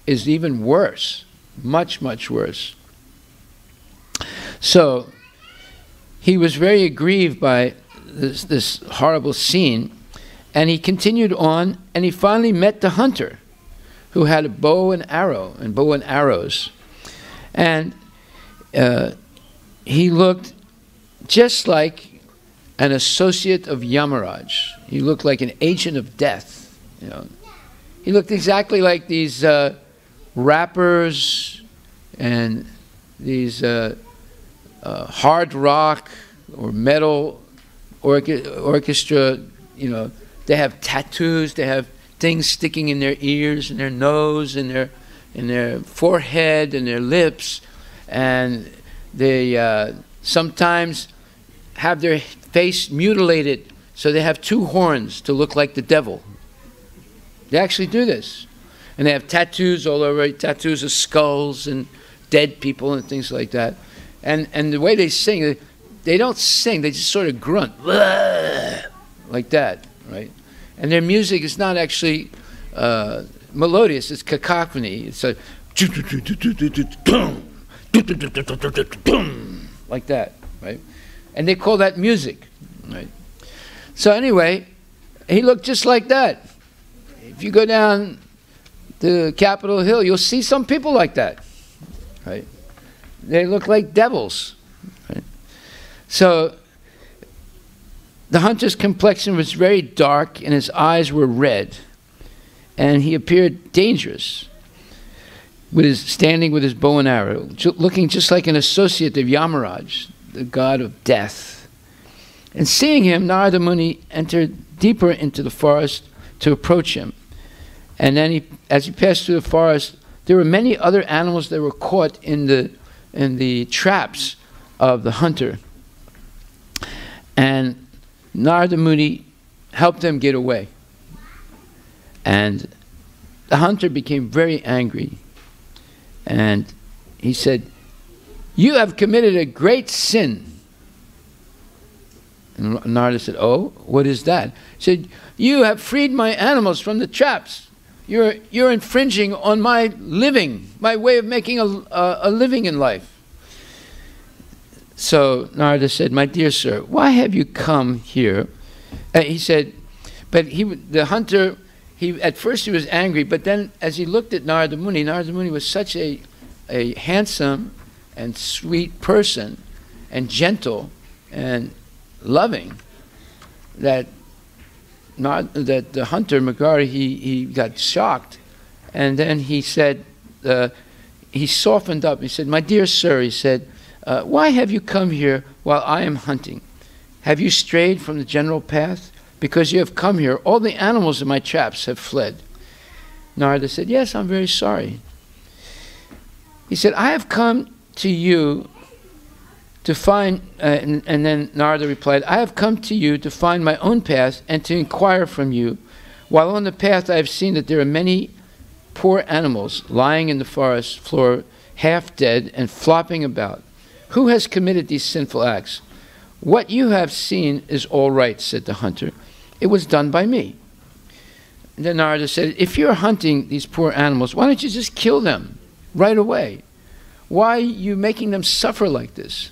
[SPEAKER 1] is even worse, much, much worse. So he was very aggrieved by this horrible scene, and he continued on, and he finally met the hunter who had a bow and arrows. And he looked just like an associate of Yamaraj. He looked like an agent of death. You know, he looked exactly like these rappers and these hard rock or metal orchestra. You know, they have tattoos. They have things sticking in their ears and their nose and their forehead and their lips, and they sometimes have their face mutilated so they have two horns to look like the devil. They actually do this. And they have tattoos all over, tattoos of skulls and dead people and things like that. And the way they sing, they don't sing, they just sort of grunt, like that, right? And their music is not actually melodious, it's cacophony. It's a like that, right? And they call that music, right? So anyway, he looked just like that. If you go down the Capitol Hill, you'll see some people like that, right? They look like devils, right? So the hunter's complexion was very dark and his eyes were red, and he appeared dangerous, standing with his bow and arrow, looking just like an associate of Yamaraj, the god of death. And seeing him, Narada Muni entered deeper into the forest to approach him. And then as he passed through the forest, there were many other animals that were caught in the traps of the hunter. And Narada Muni helped them get away. And the hunter became very angry. And he said, "You have committed a great sin. And Narada said, "Oh, what is that?" He said, "You have freed my animals from the traps. You're infringing on my living, my way of making a living in life." So Narada said, "My dear sir, why have you come here?" He said, but the hunter, at first he was angry, but then as he looked at Narada Muni was such a handsome and sweet person, and gentle and loving, that the hunter, Magari, he got shocked. And then he said, he softened up. He said, "My dear sir," he said, "why have you come here while I am hunting? Have you strayed from the general path? Because you have come here, all the animals in my traps have fled." Narada said, "Yes, I'm very sorry." He said, "I have come to you to find," and then Narada replied, "I have come to you to find my own path and to inquire from you. While on the path I have seen that there are many poor animals lying in the forest floor, half dead and flopping about. Who has committed these sinful acts?" "What you have seen is all right," said the hunter. "It was done by me." And then Narada said, "If you're hunting these poor animals, why don't you just kill them right away? Why are you making them suffer like this?"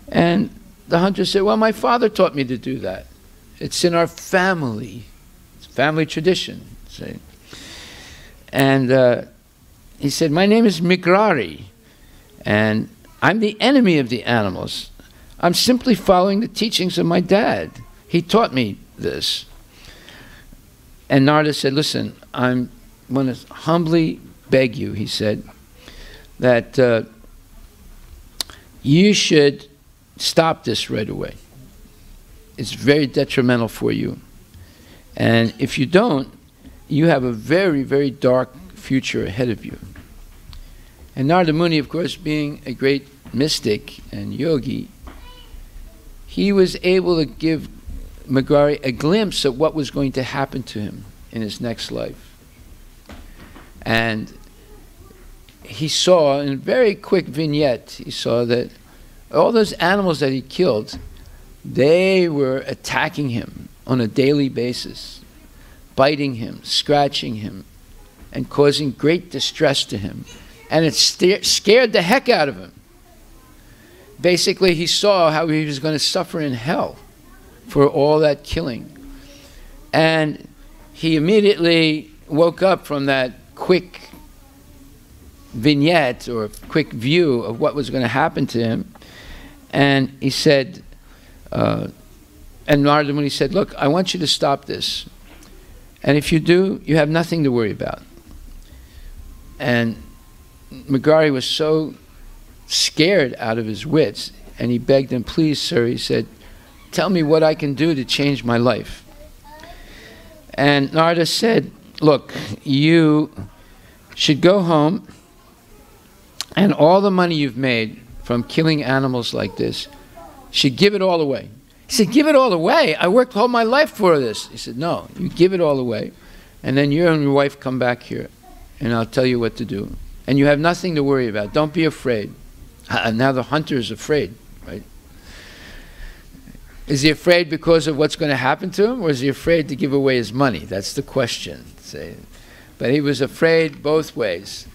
[SPEAKER 1] And the hunter said, "Well, my father taught me to do that. It's in our family. It's family tradition." See? And he said, "My name is Migrari, and I'm the enemy of the animals. I'm simply following the teachings of my dad. He taught me this." And Narada said, "Listen, I want to humbly beg you," he said, "that you should stop this right away. It's very detrimental for you. And if you don't, you have a very, very dark future ahead of you." And Narada Muni, of course, being a great mystic and yogi, he was able to give Magari a glimpse of what was going to happen to him in his next life. And he saw, in a very quick vignette, he saw that all those animals that he killed, they were attacking him on a daily basis, biting him, scratching him, and causing great distress to him. And it scared the heck out of him. Basically, he saw how he was going to suffer in hell for all that killing. And he immediately woke up from that quick vignette or quick view of what was going to happen to him. And he said, and Narada Muni said, "Look, I want you to stop this. And if you do, you have nothing to worry about." And Magari was so scared out of his wits, and he begged him, "Please, sir," he said, "tell me what I can do to change my life." And Narada said, "Look, you should go home, and all the money you've made from killing animals like this, should give it all away." He said, "Give it all away? I worked all my life for this." He said, "No, you give it all away, and then you and your wife come back here, and I'll tell you what to do. And you have nothing to worry about. Don't be afraid." Now the hunter is afraid, right? Is he afraid because of what's going to happen to him, or is he afraid to give away his money? That's the question. See? But he was afraid both ways.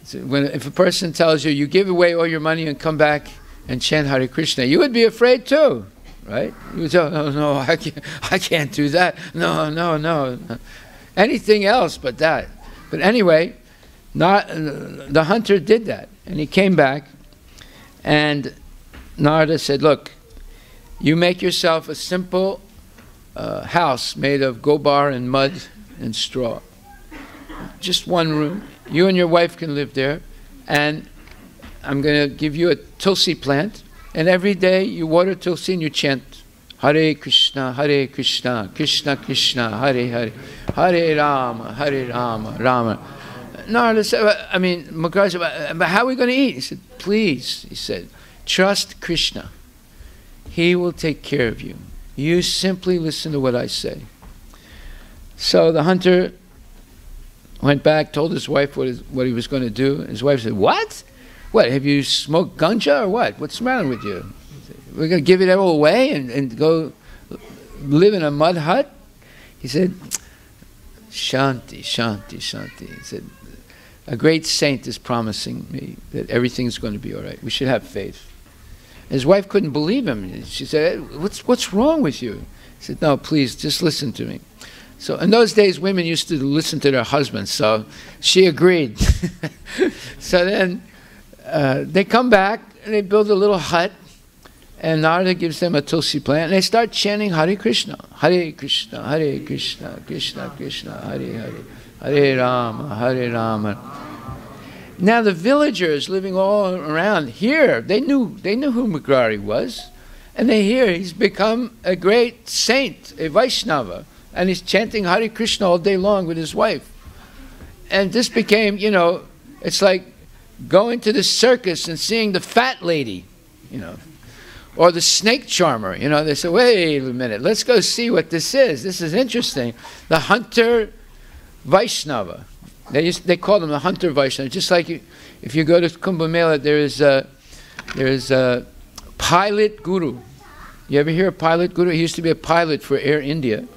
[SPEAKER 1] So if a person tells you, "You give away all your money and come back and chant Hare Krishna," you would be afraid too, right? You would say, "Oh, no, I can't do that. No, no, no." Anything else but that. But anyway, the hunter did that, and he came back, and Narada said, "Look, you make yourself a simple house made of gobar and mud and straw. Just one room. You and your wife can live there, and I'm going to give you a tulsi plant, and every day you water tulsi and you chant Hare Krishna, Krishna Krishna, Hare Hare, Hare Rama, Rama." Narada said, Magari said, "But how are we going to eat?" He said, "Please," he said, "trust Krishna. He will take care of you. You simply listen to what I say." So the hunter went back, told his wife what he was going to do. His wife said, "What? What, have you smoked ganja or what? What's the matter with you?" He said, we're going to give it all away and go live in a mud hut? He said, Shanti, Shanti, Shanti. He said, a great saint is promising me that everything's going to be all right. We should have faith. His wife couldn't believe him. She said, what's wrong with you? He said, no, please, just listen to me. So in those days, women used to listen to their husbands, so she agreed. So then they come back, and they build a little hut, and Narada gives them a tulsi plant, and they start chanting Hare Krishna, Krishna, Krishna, Krishna, Hare Hare, Hare Rama, Hare Rama. Now the villagers living all around here, they knew who Mugrari was, and they hear he's become a great saint, a Vaishnava, and he's chanting Hare Krishna all day long with his wife. And this became, you know, it's like going to the circus and seeing the fat lady, you know, or the snake charmer. You know, they say, wait a minute, let's go see what this is. This is interesting. The hunter Vaishnava. They call them the hunter Vaishnava. Just like if you go to Kumbh Mela, there is a pilot guru. You ever hear of pilot guru? He used to be a pilot for Air India,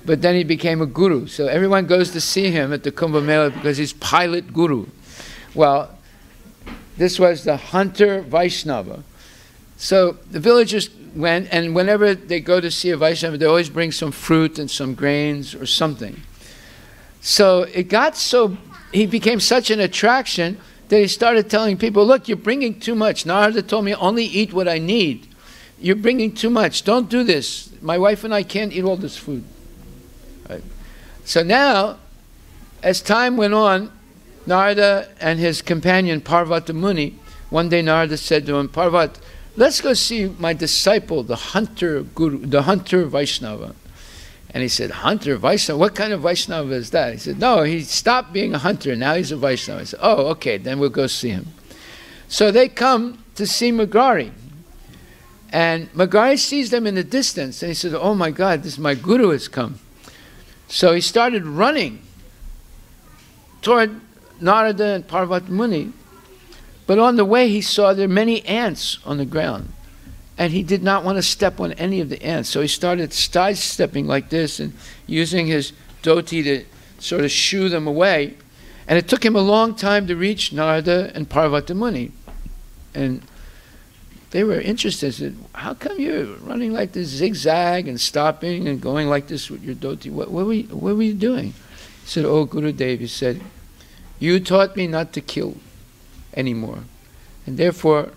[SPEAKER 1] but then he became a guru. So everyone goes to see him at the Kumbh Mela because he's pilot guru. Well, this was the hunter Vaishnava. So the villagers went, and whenever they go to see a Vaishnava, they always bring some fruit and some grains or something. So it got so, he became such an attraction that he started telling people, look, you're bringing too much. Narada told me only eat what I need. You're bringing too much. Don't do this. My wife and I can't eat all this food. Right? So now, as time went on, Narada and his companion Parvata Muni, one day Narada said to him, Parvat, let's go see my disciple, the hunter guru, the hunter Vaishnava. And he said, hunter Vaishnava? What kind of Vaishnava is that? He said, no, he stopped being a hunter, now he's a Vaishnava. I said, oh, okay, then we'll go see him. So they come to see Mugrari. And Mugrari sees them in the distance, and he said, oh my God, this my guru has come. So he started running toward Narada and Parvata Muni. But on the way, he saw there many ants on the ground. And he did not want to step on any of the ants. So he started sidestepping like this and using his dhoti to sort of shoo them away. And it took him a long time to reach Narada and Parvata Muni. And they were interested. Said, how come you're running like this, zigzag and stopping and going like this with your dhoti? What were you doing? He said, oh, Gurudev, he said, you taught me not to kill anymore. And therefore,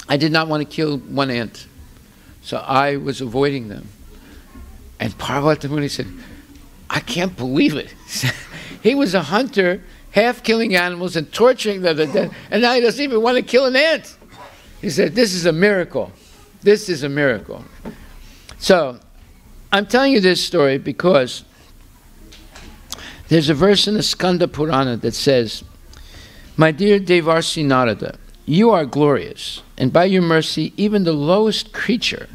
[SPEAKER 1] I did not want to kill one ant. So I was avoiding them. And Parvata Muni said, I can't believe it. He was a hunter, half killing animals and torturing them to death, and now he doesn't even want to kill an ant. He said, this is a miracle. This is a miracle. So, I'm telling you this story because there's a verse in the Skanda Purana that says, my dear Devarsi Narada, you are glorious, and by your mercy, even the lowest creature,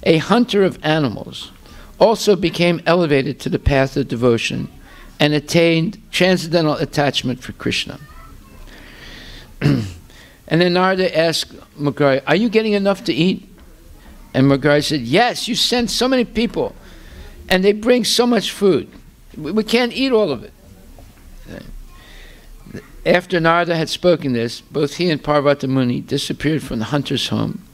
[SPEAKER 1] a hunter of animals, also became elevated to the path of devotion and attained transcendental attachment for Krishna. And then Narada asked Mugrari, are you getting enough to eat? And Mugrari said, yes, you send so many people, and they bring so much food. We can't eat all of it. After Narada had spoken this, both he and Parvata Muni disappeared from the hunter's home.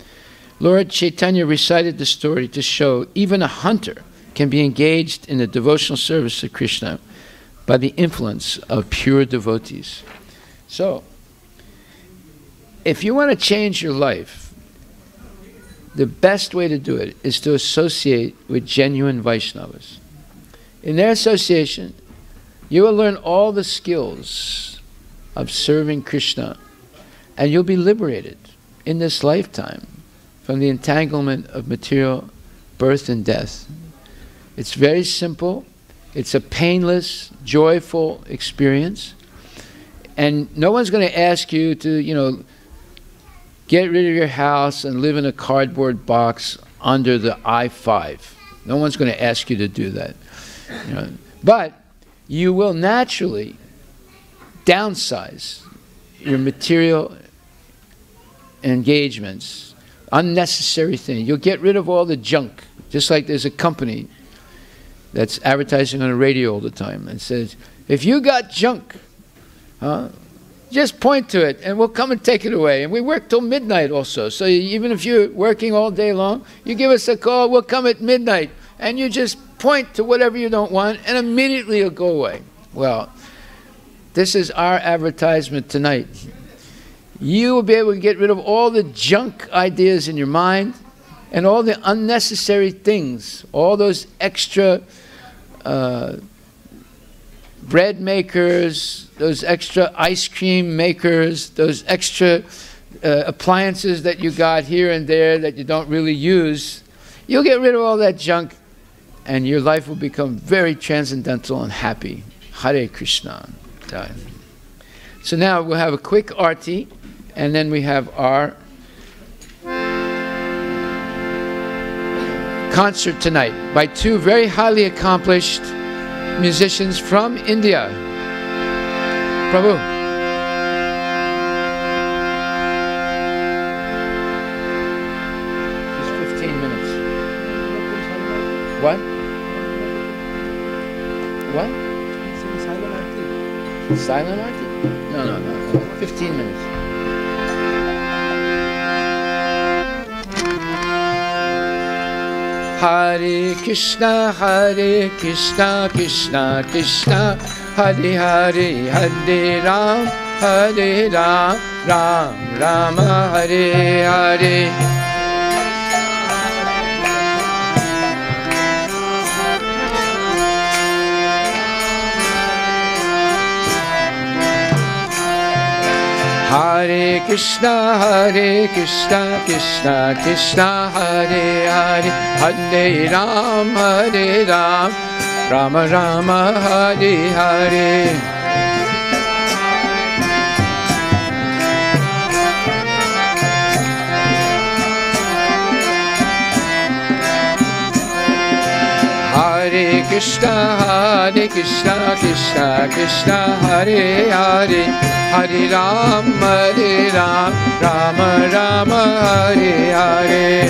[SPEAKER 1] Lord Chaitanya recited the story to show even a hunter can be engaged in the devotional service of Krishna by the influence of pure devotees. So, if you want to change your life, the best way to do it is to associate with genuine Vaishnavas. In their association, you will learn all the skills of serving Krishna, and you'll be liberated in this lifetime from the entanglement of material birth and death. It's very simple. It's a painless, joyful experience. And no one's going to ask you to, you know, get rid of your house and live in a cardboard box under the I-5. No one's going to ask you to do that. You know. But you will naturally downsize your material engagements unnecessary thing. You'll get rid of all the junk. Just like there's a company that's advertising on the radio all the time and says, if you got junk, just point to it and we'll come and take it away. And we work till midnight also. So even if you're working all day long, you give us a call, we'll come at midnight. And you just point to whatever you don't want and immediately it'll go away. Well, this is our advertisement tonight. You will be able to get rid of all the junk ideas in your mind and all the unnecessary things, all those extra bread makers, those extra ice cream makers, those extra appliances that you got here and there that you don't really use. You'll get rid of all that junk and your life will become very transcendental and happy. Hare Krishna. So now we'll have a quick arti and then we have our concert tonight by two very highly accomplished musicians from India. Prabhu. Just 15 minutes. What? What? Silent arti? No. 15 minutes. Hare Krishna, Krishna Krishna, Hare Hare, Hare Ram, Ram Rama, Hare Hare. Hare Krishna, Krishna Krishna, Hare Hare, Hare Ram, Rama Rama, Hare Hare. Hare Krishna, Krishna Krishna, Hare Hare, Hare Ram, Rama Rama, Hare Hare.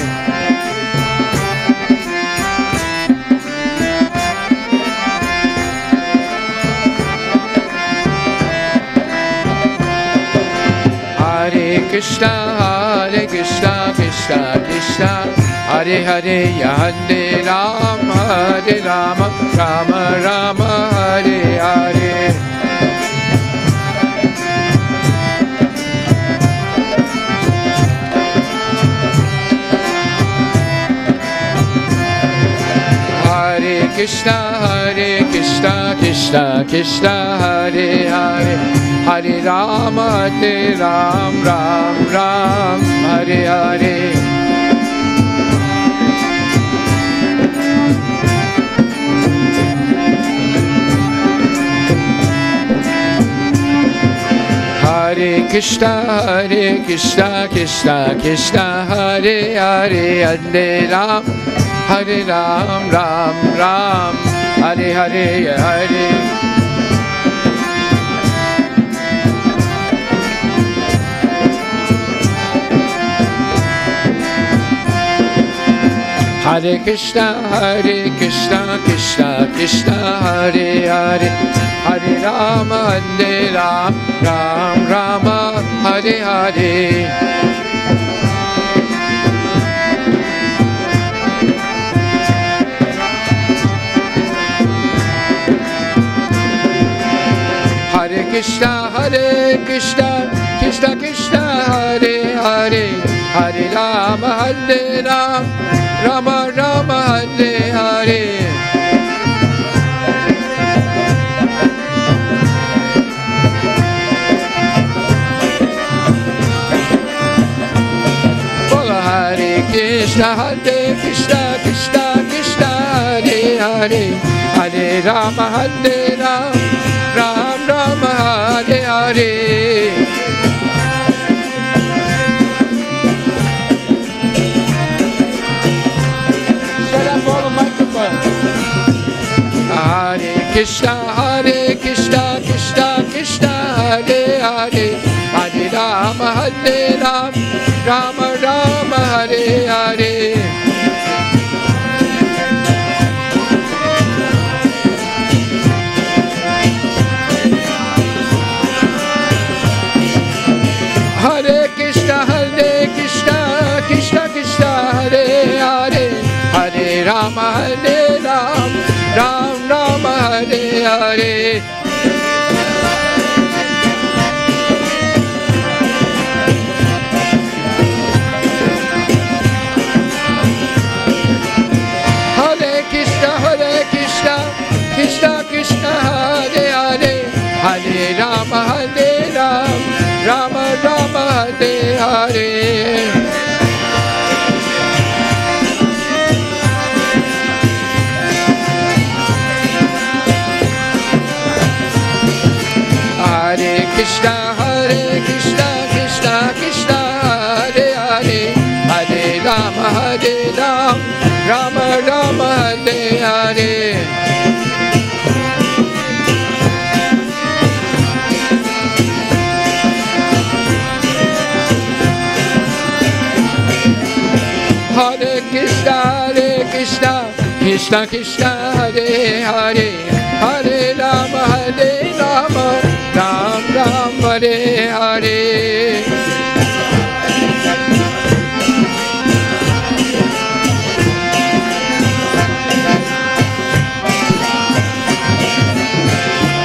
[SPEAKER 1] Hare Krishna, Krishna Krishna, Hare Hare, Hare Ram, Rama Rama, Hare Hare. Hare Krishna, Krishna Krishna, Hare Hare, Hare Ram, Ram, Hare Hare. Hare Krishna, Krishna, Hare Hare, Hare Ram, Ram, Hare Hare, Hare. Hare Krishna, Krishna, Hare Hare, Hare Ram, Ram, Hare Hare. Hare Krishna, Krishna Krishna, Hare Hare, Hare Ram, Rama Rama, Hare Hare. Bola Hare Krishna, Krishna Hare Hare, Hare Rama, Ram Rama, Hare Hare. Hare Krishna, Krishna Hare Hare, Hare Rama, Rama Rama, Hare Hare. Hare Krishna, Krishna Krishna, Hare Hare, Hare Rama, Ram Rama, Hare Hare. Hare Krishna, Krishna Krishna, Hare Hare, Hare Rama, Rama Rama, Hare Hare. Hare Krishna, Krishna Krishna, Hare Hare, Hare Rama, Rama Rama, Hare Hare. Hare Krishna, Krishna Krishna, Hare Hare, Hare Rama, Ram Ram, Hare Hare.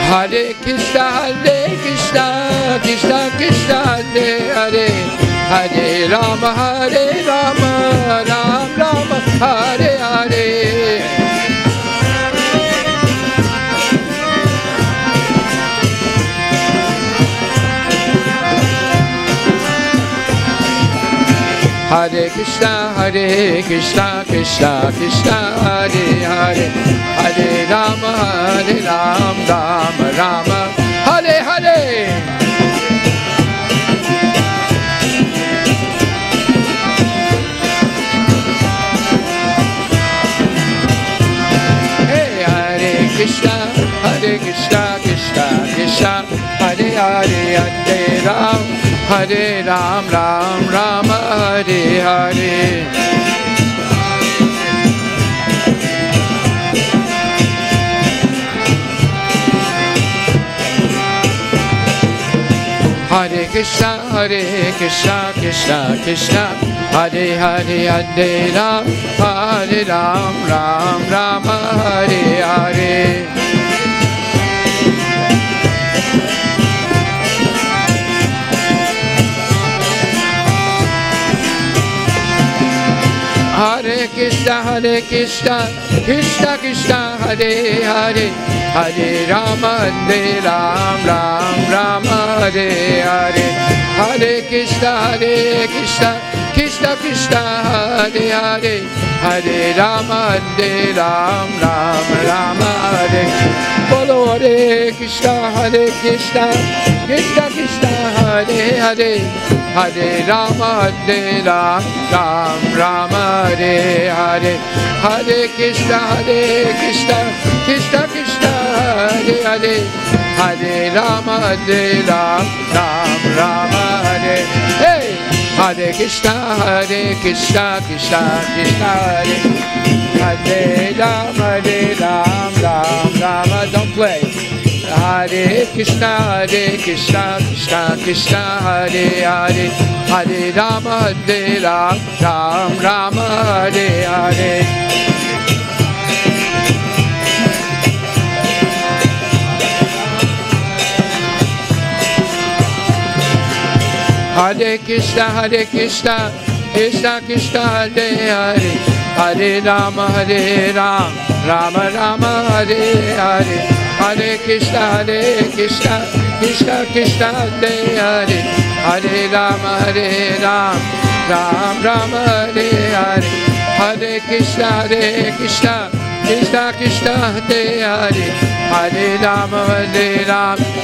[SPEAKER 1] Hare Krishna, Krishna Krishna, Hare Hare, Hare Rama, Ram Ram, Hare Hare. Hare Krishna, Krishna Krishna, Hare Hare, Hare Rama, Ram Rama, Hare Hare. Krishna, Krishna Krishna, Hare Hare, Hare Ram, Ram Rama, Hare Hare. Hare Krishna, Krishna Krishna, Hare Hare, Hare Ram, Ram Rama, Hare Hare. Hare Krishna, Krishna Krishna, Hare Hare, Hare Rama, Ram Rama, Hare Hare. Hare Krishna, Krishna Krishna, Hare Hare, Hare Rama, Ram Rama, Hare. Bolo Hare Krishna, Krishna Krishna, Hare Hare, Hare Rama, Ram Rama, Hare Hare. Hare Krishna, Krishna Krishna, Hare Hare, Hare Rama, Ram Rama, Hare. Hey! Hare Krishna, Krishna Krishna, Hare Rama, Ram Rama. Don't play. Hare Krishna, Krishna Krishna, Hare Hare, Hare Rama, Ram Rama, Hare Hare. Hare Krishna, Krishna Krishna, Hare Hare, Hare Rama, Rama Rama, Hare Hare. Hare Krishna, Krishna Krishna, Hare Hare, Hare Rama, Ram Rama, Hare Hare. Hare Krishna, Krishna Krishna, Hare Hare, Hare Rama,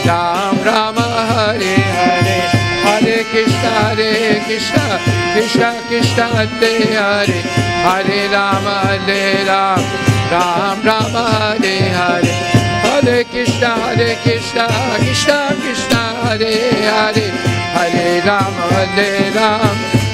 [SPEAKER 1] Ram Rama, Hare Hare. Hare Krishna, Krishna Krishna, Hare Hare, Hare Rama, Ram Rama, Hare Hare. Hare Krishna, Krishna Krishna, Hare Hare, Hare Rama,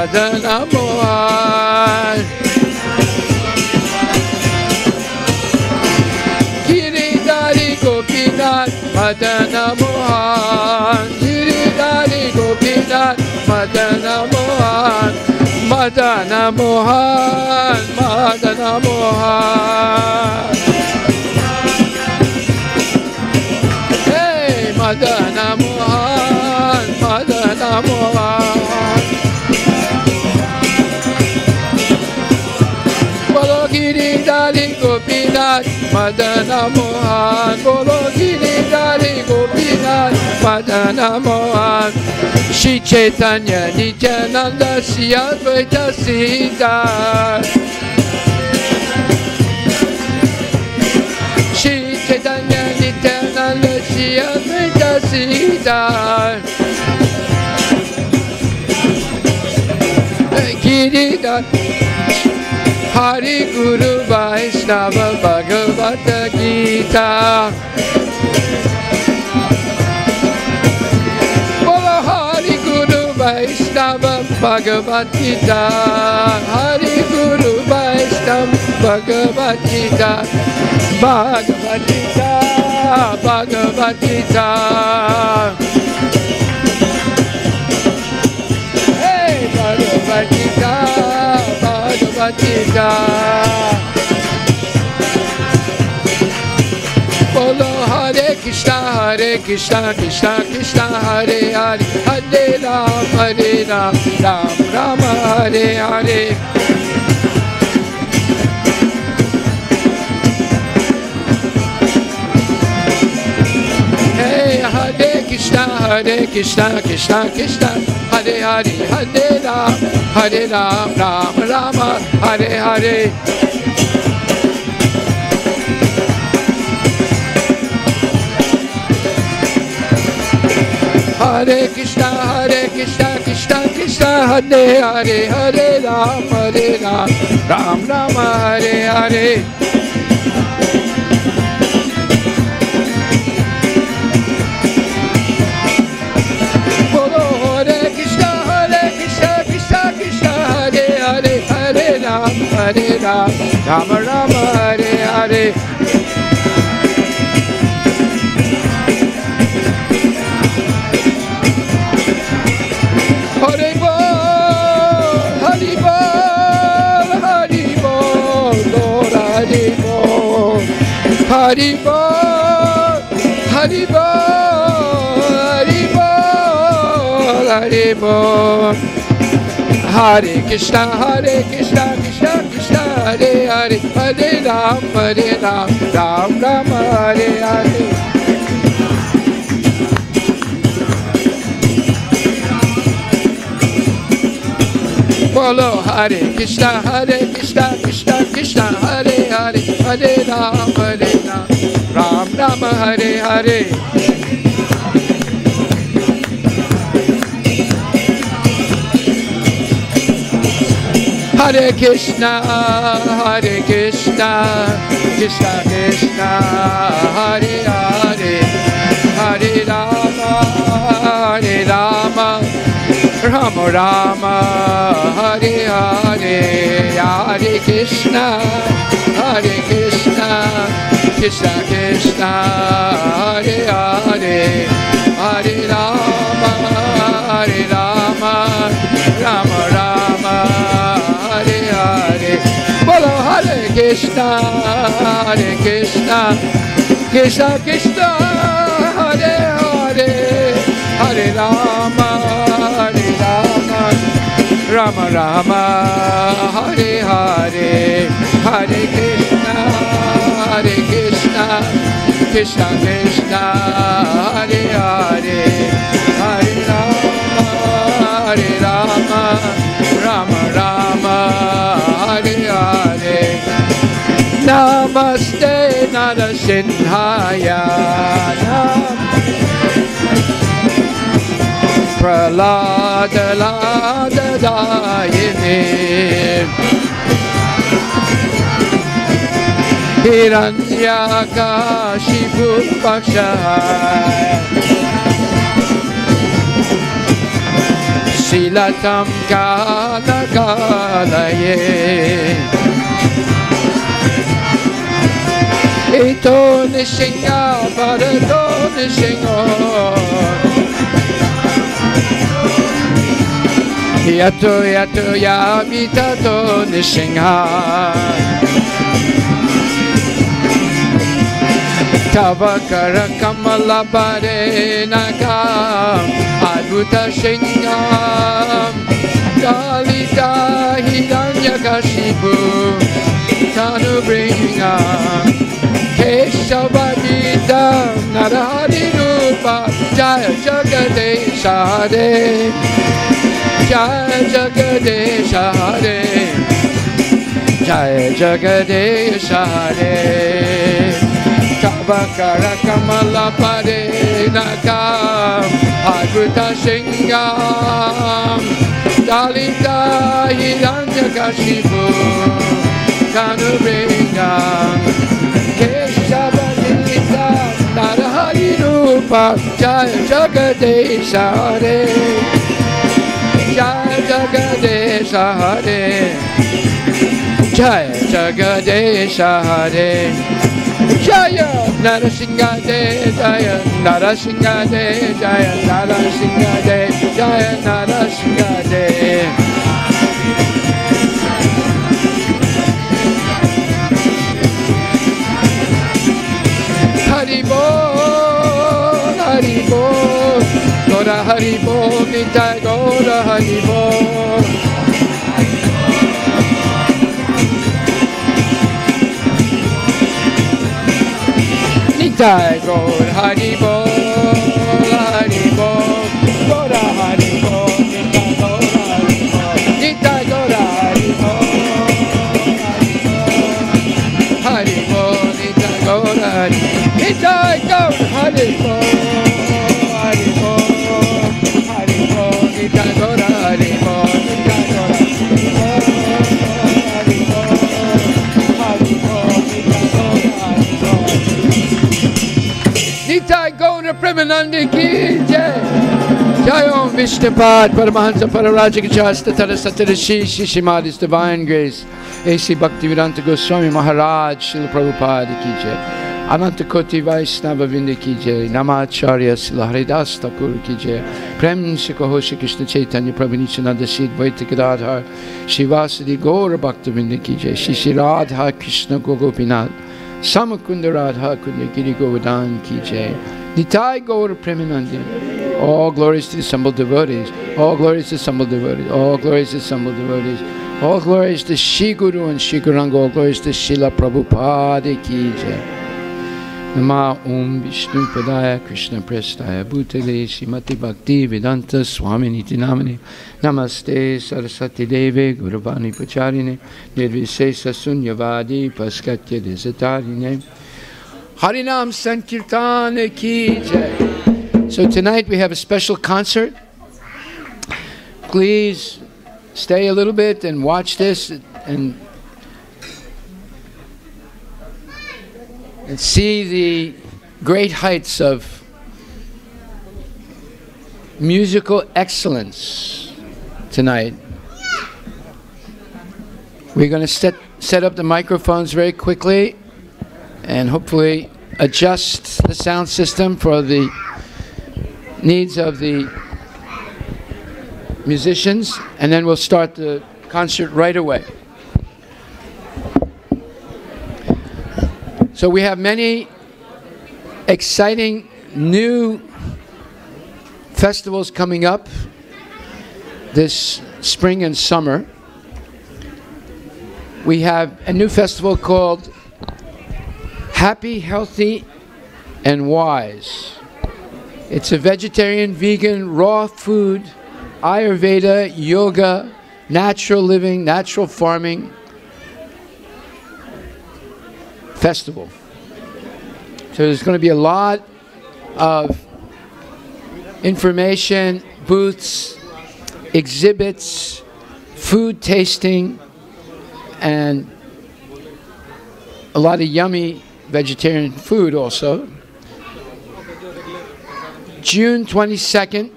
[SPEAKER 1] Madana Mohan. Giridhari Gopinath Madana Mohan. Giridhari Gopinath Madana Mohan. Madana Mohan, Madana Mohan. Hey, Madana Mohan, Madana Mohan. Bolo Giridhari Gopinath Madana Mohan. Bolo Giridhari Gopinath Madana Mohan. Shri Chaitanya Nityananda Shri Advaita Sita. Shri Chaitanya Nityananda Shri Advaita Sita. Giridhar Hari Guru Vaishnava Bhagavata Gita. Vaishnava Bhagavad Gita. Hari Guru Vaishnava Bhagavad Gita. Bhagavad Gita, Bhagavad Gita. Hey, Bhagavad Gita, Bhagavad Gita. Bolo Hare Krishna, Krishna Krishna, Hare Hare, Hare Ram, Ram Rama, Hare Hare. Hey, Hare Krishna, Krishna Krishna, Hare Hare, Hare Ram, Ram Rama, Hare Hare. Hare Krishna, Krishna Krishna, Hare Hare, Hare Ram, Ram Rama, Hare Hare. Bolo Hare Krishna, Krishna Krishna, Hare Hare, Hare Ram, Rama Rama, Hare Hare. Hare Bol, Hare Bol, Hare Bol, Lord Hare Bol. Hare Bol, Hare Bol, Hare Bol. Hare Krishna, Krishna Krishna, Hare Hare, Hare Ram, Ram Rama, Hare Hare. Bolo Hare Krishna, Krishna Krishna, Hare Hare, Hare Ram, Ram Rama, Hare Hare. Hare Krishna, Krishna Krishna, Hare Hare, Hare Rama, Rama Rama, Hare Hare, Hare Krishna, Krishna Krishna, Hare Hare, Hare Rama, Rama Rama, Hare Hare. Bolo Hare Krishna, Krishna Krishna, Hare Hare, Hare Rama, Rama Rama, Hare Hare, Hare Krishna, Krishna Krishna, Hare Hare, Hare Rama, Rama Rama, Hare Hare. Namaste Narasimhaya, Pralada Lada Dayini, Hiranyakashipu Pakshaya, Silatam Kala Kalaye Ito Nishinga Barato Nishingo Yato Yato Yamitato Nishinga Tavakara Kamala Bare Nakam Advuta Shingam Dalita Hidanya Kashipu Tanu Bringam Keshavadita Narahari Rupa Jaya Jagadesha Hare Jaya Jagadesha Hare Jaya Jagadesha Hare Tavakara Kamala Pare Nakam Advuta Shingam Dalita Hiranya Kashipu Tanu Bringam Keshavadita Narahari Rupa Jaya Jagadesha Hare Jaya Jagadesha Hare Jaya Jagadesha Hare Jaya Narasingade Jaya Narasingade Jaya Narasingade Jaya Narasingade Haribo Haribo Gora Haribo Nitai Gora Haribo Nitai Gaur Haribo, Haribo, Gora Haribo, Nitai Gaur Haribo, Nitai Gaur Haribo, Haribo, Nitai Gaur Haribo, Nitai Gaur Haribo, Haribo, Haribo, Nitai Gaur Haribo, Nitai Gaur Haribo, Haribo, Nitai Gaur Haribo. Nitai Gaura Premanandi Ki Jai Jai Om Vishnupad Paramahansa Pararajika Shasta Tarasatara Shishimadis Divine Grace A.C. Bhaktivedanta Goswami Maharaj Srila Prabhupada Ki Jai Ananta Koti Vaishnava Vindi Ki Jai Namacharya Srila Haridas Thakur Ki Jai Prem Shikoho Shri Krishna Chaitanya Prabhu Nityananda Sid Vaita Gadadhar Shivasadi Gaura Bhakta Vindi Ki Jai Shri Radha Krishna Gopinath Samakunda Radha Kunda Giri Govardhan Ki Jai Nitai Gaura Premanandi. All glories to the assembled devotees. All glories to the assembled devotees. All glories to the assembled devotees. All glories to Shri Guru and Shri Gauranga. All glories to Srila Prabhupada Ki Jai. Nama Om Vishnu Padaya Krishna Prestaya Bhutale Srimati Bhakti Vedanta Swami Niti Namani Namaste Saraswati Devi Guruvani Pacharine Nirvisesa Sunyavadi Paskatya Desatarine Harinam Sankirtan Ki Jai. So tonight we have a special concert. Please stay a little bit and watch this and see the great heights of musical excellence tonight. We're going to set up the microphones very quickly and hopefully adjust the sound system for the needs of the musicians, and then we'll start the concert right away. So we have many exciting new festivals coming up this spring and summer. We have a new festival called Happy, Healthy, and Wise. It's a vegetarian, vegan, raw food, Ayurveda, yoga, natural living, natural farming festival. So there's going to be a lot of information, booths, exhibits, food tasting, and a lot of yummy vegetarian food also. June 22nd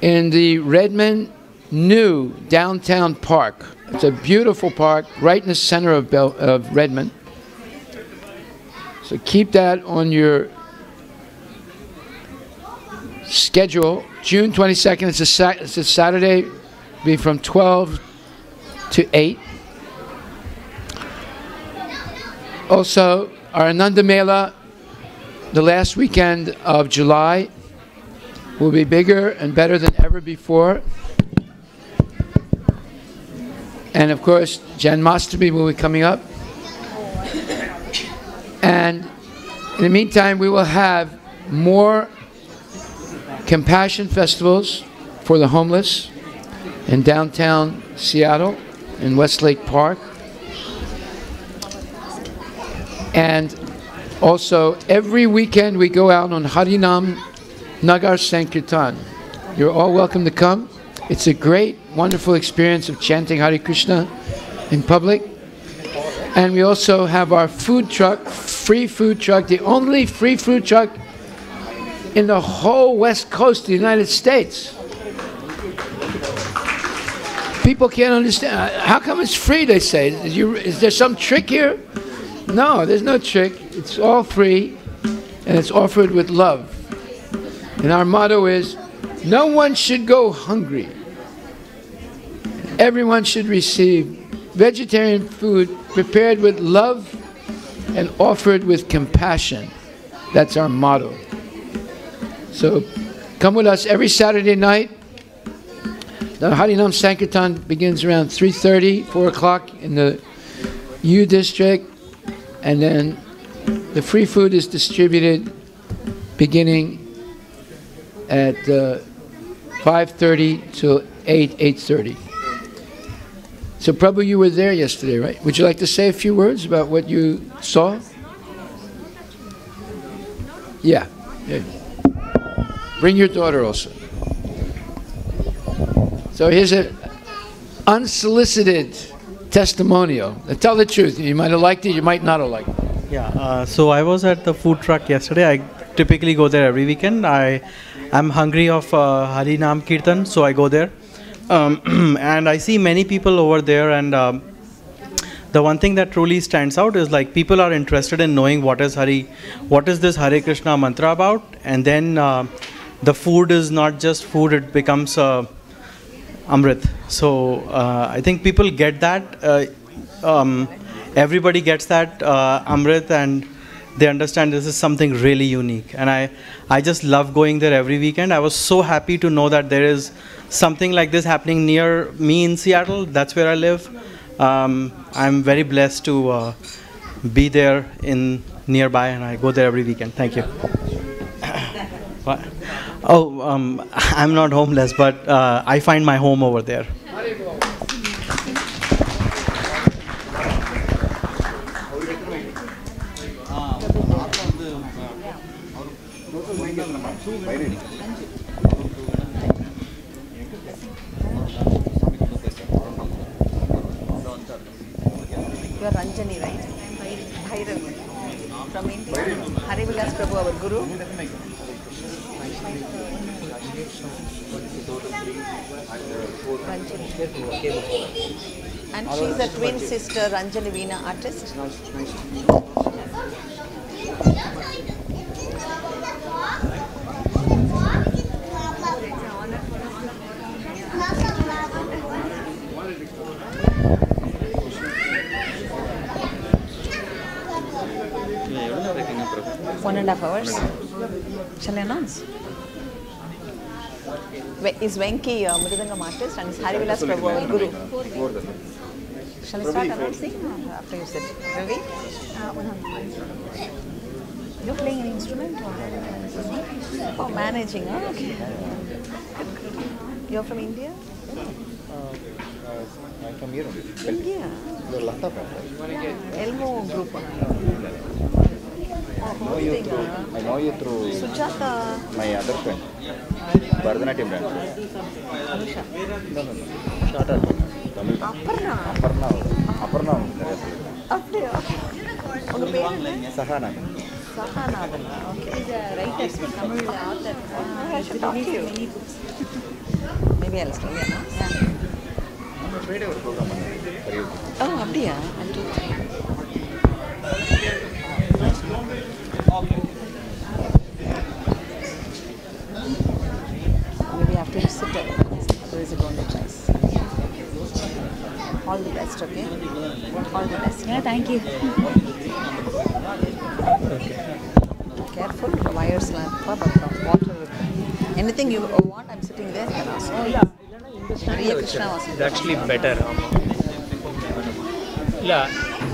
[SPEAKER 1] in the Redmond new downtown park. It's a beautiful park right in the center of Redmond. So keep that on your schedule. June 22nd, it's a Saturday, be from 12 to 8. Also, our Ananda Mela, the last weekend of July, will be bigger and better than ever before. And of course, Janmashtami will be coming up. And in the meantime, we will have more compassion festivals for the homeless in downtown Seattle, in Westlake Park. And also, every weekend we go out on Harinam Nagar Sankirtan. You're all welcome to come. It's a great, wonderful experience of chanting Hare Krishna in public. And we also have our food truck, free food truck, the only free food truck in the whole West Coast of the United States. People can't understand. How come it's free, they say? Is there some trick here? No, there's no trick. It's all free, and it's offered with love. And our motto is, no one should go hungry. Everyone should receive vegetarian food prepared with love and offered with compassion. That's our motto. So come with us every Saturday night. The Harinam Sankirtan begins around 3:30, 4 o'clock in the U District. And then the free food is distributed beginning at 5:30 till 8:30. So Prabhu, you were there yesterday, right? Would you like to say a few words about what you saw? Yeah. Bring your daughter also. So here's an unsolicited testimonial. Tell the truth. You might have liked it, you might not have liked it.
[SPEAKER 5] Yeah, so I was at the food truck yesterday. I typically go there every weekend. I'm hungry of Harinam Kirtan, so I go there. And I see many people over there, and the one thing that truly stands out is like people are interested in knowing what is this Hare Krishna mantra about, and then the food is not just food, it becomes Amrit. So I think people get that. Everybody gets that Amrit, and they understand this is something really unique. And I just love going there every weekend. I was so happy to know that there is something like this happening near me in Seattle. That's where I live. I'm very blessed to be there in nearby, and I go there every weekend. Thank you. I'm not homeless, but I find my home over there.
[SPEAKER 6] You are Ranjani, right? Bhairav. From India. Hare Vilas Prabhu, our Guru. Ranjani. And she's a twin sister, Ranjani Veena artist. One and a half hours. Shall I announce? Is Venki Mridangam artist and is Hare Vilas Prabhu our Guru? Shall I start announcing after you said? Ravi? You're playing an instrument or? Oh, managing. Oh, okay. You're from India?
[SPEAKER 7] I'm from Europe.
[SPEAKER 6] India? Elmo group.
[SPEAKER 7] I know you through
[SPEAKER 6] Sujata.
[SPEAKER 7] my other friend, Bharatanatyam dancer.
[SPEAKER 6] Anusha.
[SPEAKER 7] No. Short out. Tamil.
[SPEAKER 6] Aparna.
[SPEAKER 7] Aparna.
[SPEAKER 6] அப்படியா உங்க பேர் என்ன
[SPEAKER 7] Sahana.
[SPEAKER 6] Sahanathan, okay. He's a writer, Tamil author. I should talk to you. Maybe I'll stay here, no? Yeah.
[SPEAKER 7] Friday ஒரு program பண்ணேன்.
[SPEAKER 6] Oh, அப்படியா? I'll do that. Maybe after you sit there, otherwise it won't be nice. All the best, okay? All the best.
[SPEAKER 8] Yeah, thank you.
[SPEAKER 6] Careful, the wires lamp, but water. Anything you want, I'm sitting there, you can ask. Hare Krishna was
[SPEAKER 9] It's actually better. இல்ல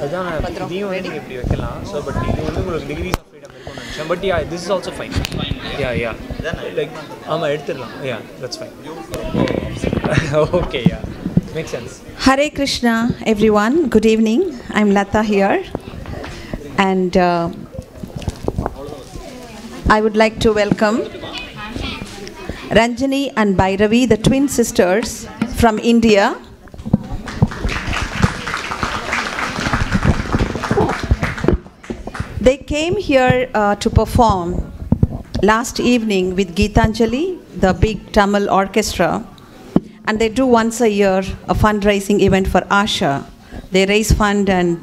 [SPEAKER 9] அதான் இதையும் வந்து நீங்க இப்படி வைக்கலாம். So but இது வந்து உங்களுக்கு டிகிரிஸ் ஆஃப் ஃப்ரீடம் இருக்கும்னு நினச்சேன். But yeah this is also fine. Yeah like ஆமாம் எடுத்துடலாம். Yeah that's fine. Okay yeah make sense.
[SPEAKER 6] Hare Krishna, everyone. Good evening. I'm Lata here. And I would like to welcome Ranjani and Bhairavi, the twin sisters from India. They came here to perform last evening with Geetanjali, the big Tamil orchestra, and they do once a year a fundraising event for Asha. They raise fund and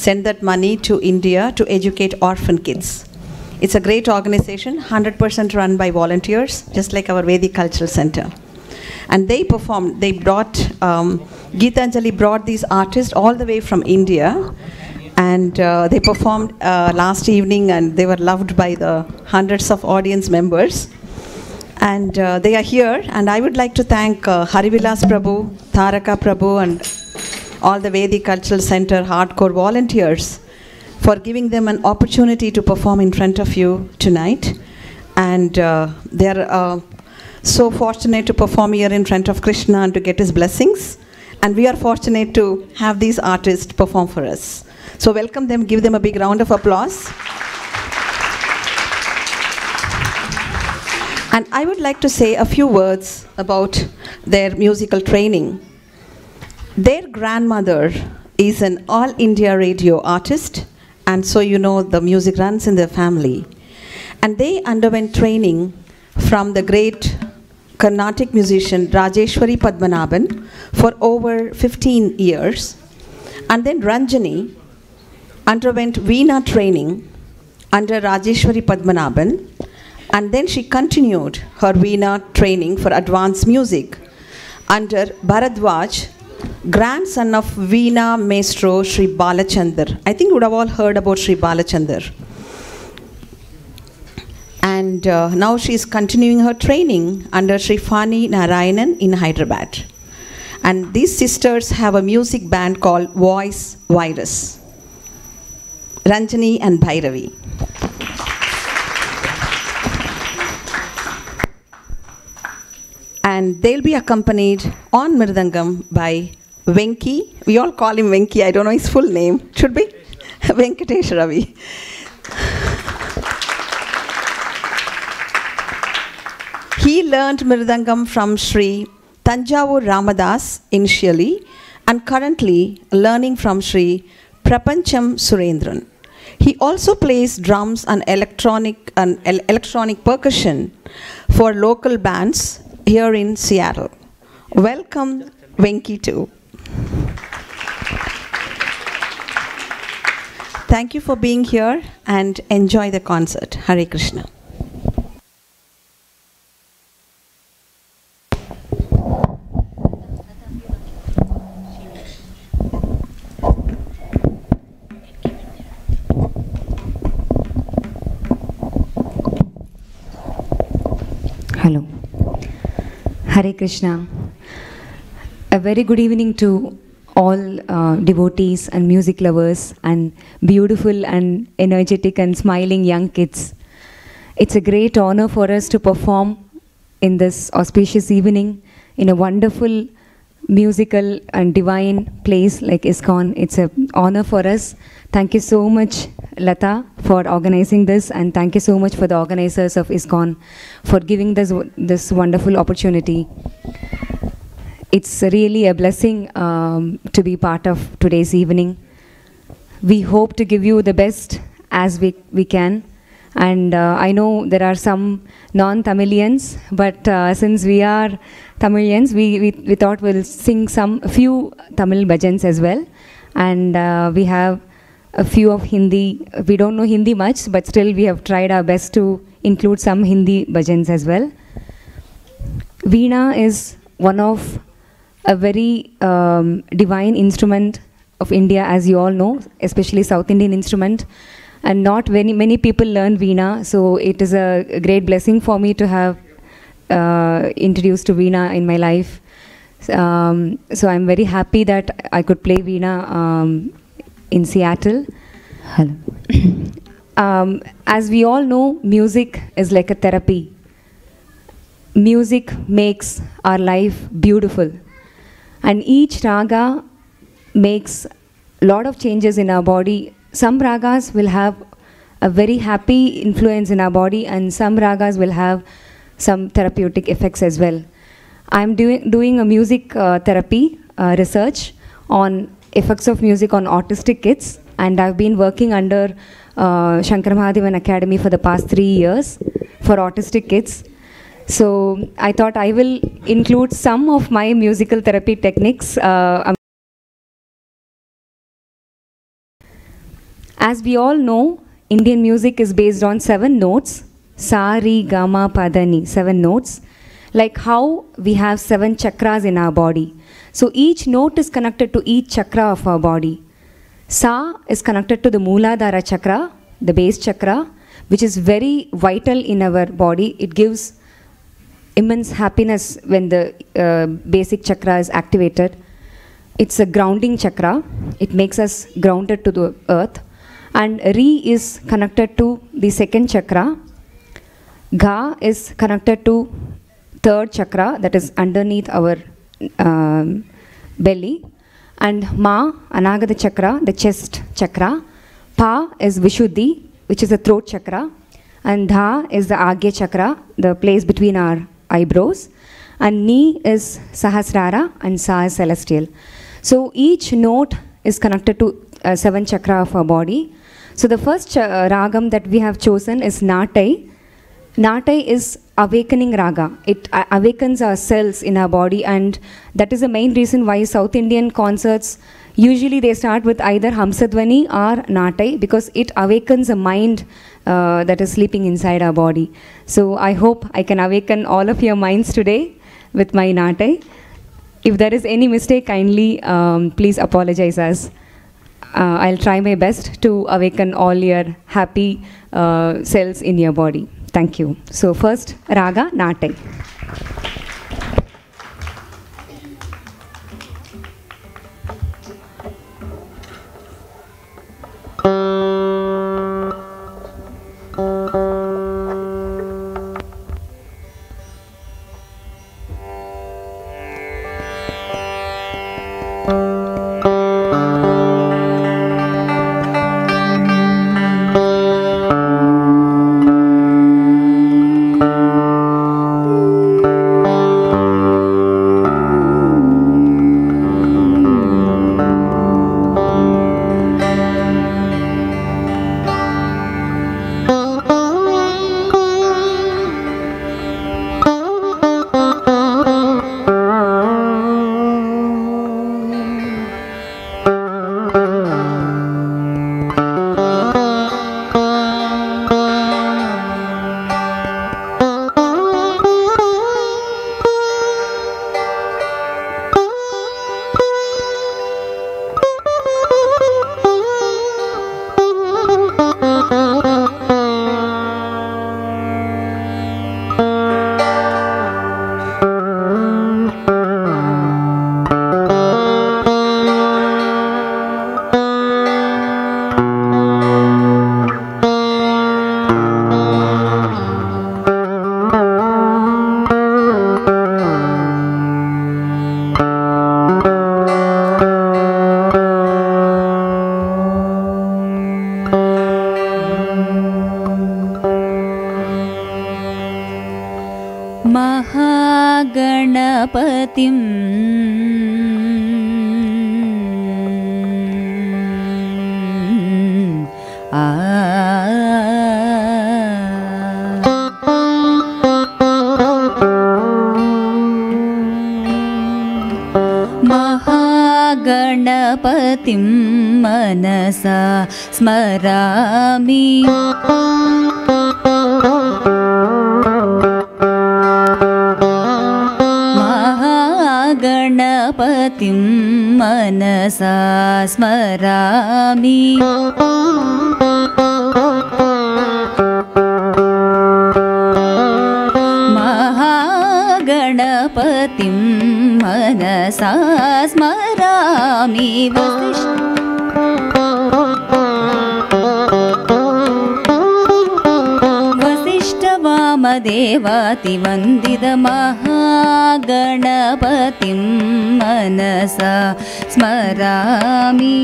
[SPEAKER 6] send that money to India to educate orphan kids. It's a great organization, 100% run by volunteers, just like our Vedic Cultural Center. And they performed, they brought, Geetanjali brought these artists all the way from India. And they performed last evening, and they were loved by the hundreds of audience members. And they are here, and I would like to thank Harivilas Prabhu, Tharaka Prabhu, and all the Vedic Cultural Center hardcore volunteers for giving them an opportunity to perform in front of you tonight. And they are so fortunate to perform here in front of Krishna and to get his blessings. And we are fortunate to have these artists perform for us. So welcome them, give them a big round of applause. And I would like to say a few words about their musical training. Their grandmother is an all India radio artist, and so you know the music runs in their family. And they underwent training from the great Carnatic musician Rajeshwari Padmanabhan for over 15 years. And then Ranjani underwent Veena training under Rajeshwari Padmanabhan, and then she continued her Veena training for advanced music under Bharadwaj, grandson of Veena maestro Sri Balachandar. I think you would have all heard about Sri Balachandar. And now she is continuing her training under Sri Fani Narayanan in Hyderabad. And these sisters have a music band called Voice Virus. Ranjani and Bhairavi. And they'll be accompanied on Mridangam by Venki. We all call him Venki. I don't know his full name. Should be Venkatesh Ravi. He learned Mridangam from Sri Tanjavur Ramadas initially, and currently learning from Sri Prapancham Surendran. He also plays drums and electronic percussion for local bands here in Seattle. Welcome, Venki too. Thank you for being here and enjoy the concert. Hare Krishna.
[SPEAKER 8] Hello. Hare Krishna. A very good evening to all devotees and music lovers and beautiful and energetic and smiling young kids. It's a great honor for us to perform in this auspicious evening in a wonderful musical and divine place like ISKCON. It's an honor for us. Thank you so much, Lata, for organizing this, and thank you so much for the organizers of ISKCON for giving this wonderful opportunity. It's really a blessing to be part of today's evening. We hope to give you the best as we can. And I know there are some non-Tamilians, but since we are Tamilians, we thought we'll sing a few Tamil bhajans as well. And we have a few of Hindi. We don't know Hindi much, but still we have tried our best to include some Hindi bhajans as well. Veena is one of a very divine instrument of India, as you all know, especially South Indian instrument. And not many people learn Veena, so it is a great blessing for me to have introduced to Veena in my life. So I'm very happy that I could play Veena in Seattle. Hello. As we all know, music is like a therapy. Music makes our life beautiful. And each raga makes a lot of changes in our body. Some ragas will have a very happy influence in our body, and some ragas will have some therapeutic effects as well. I'm doing a music therapy research on effects of music on autistic kids, and I've been working under Shankar Mahadevan Academy for the past 3 years for autistic kids. So I thought I will include some of my musical therapy techniques. As we all know, Indian music is based on 7 notes. Sa, Ri, Ga, Ma, Pa, Da, Ni, 7 notes. Like how we have 7 chakras in our body. So each note is connected to each chakra of our body. Sa is connected to the Mooladhara chakra, the base chakra, which is very vital in our body. It gives immense happiness when the basic chakra is activated. It's a grounding chakra. It makes us grounded to the earth. And Ri is connected to the 2nd chakra. Ga is connected to 3rd chakra, that is underneath our belly. And Ma, Anagata chakra, the chest chakra. Pa is Vishuddhi, which is the throat chakra. And Dha is the Agya chakra, the place between our eyebrows. And Ni is Sahasrara, and Sa is celestial. So each note is connected to 7 chakra of our body. So the first ragam that we have chosen is Natai. Natai is awakening raga. It awakens our cells in our body, and that is the main reason why South Indian concerts, usually they start with either Hamsadvani or Natai, because it awakens a mind that is sleeping inside our body. So I hope I can awaken all of your minds today with my Natai. If there is any mistake, kindly please apologize us. I'll try my best to awaken all your happy cells in your body. Thank you. So first, Raga Natai.
[SPEAKER 10] महागणपतिम् महागणपतिं मनसा स्मरामि महागणपतिं मनसा स्मरामि महागणपतिं मनसा स्मरामि वसिष्ठवामदेवातिवन्दितमहागणपतिं मनसा स्मरामि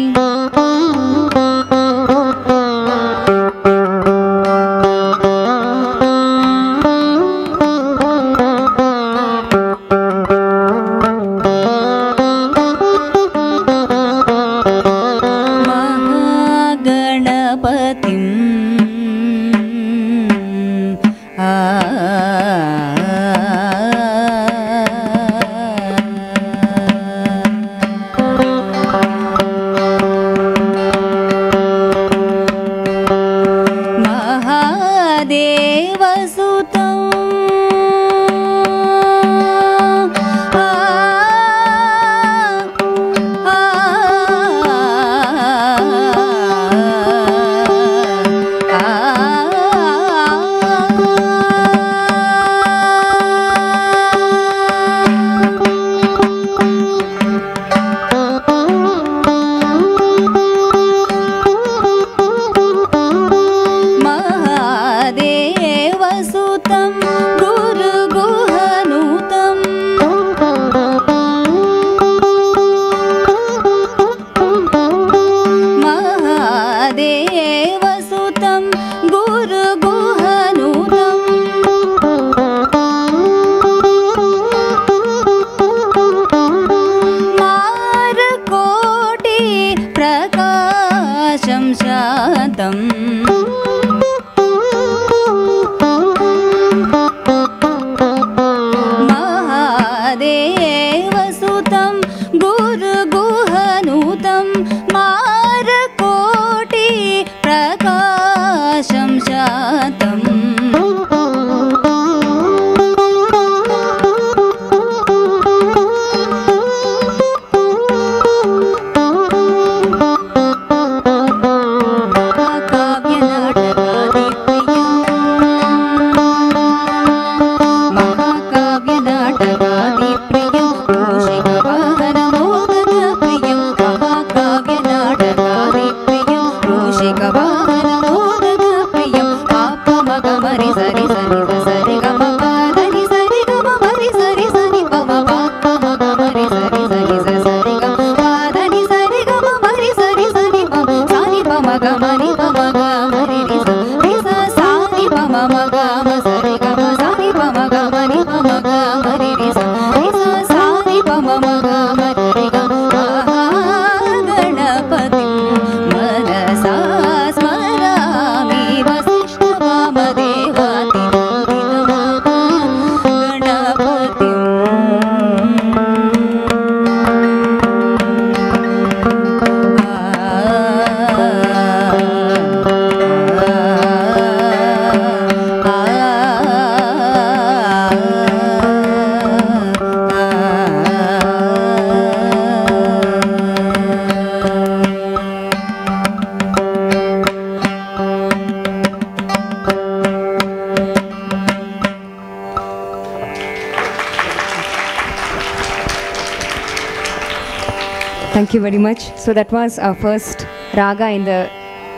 [SPEAKER 8] Thank you very much. So that was our first raga in the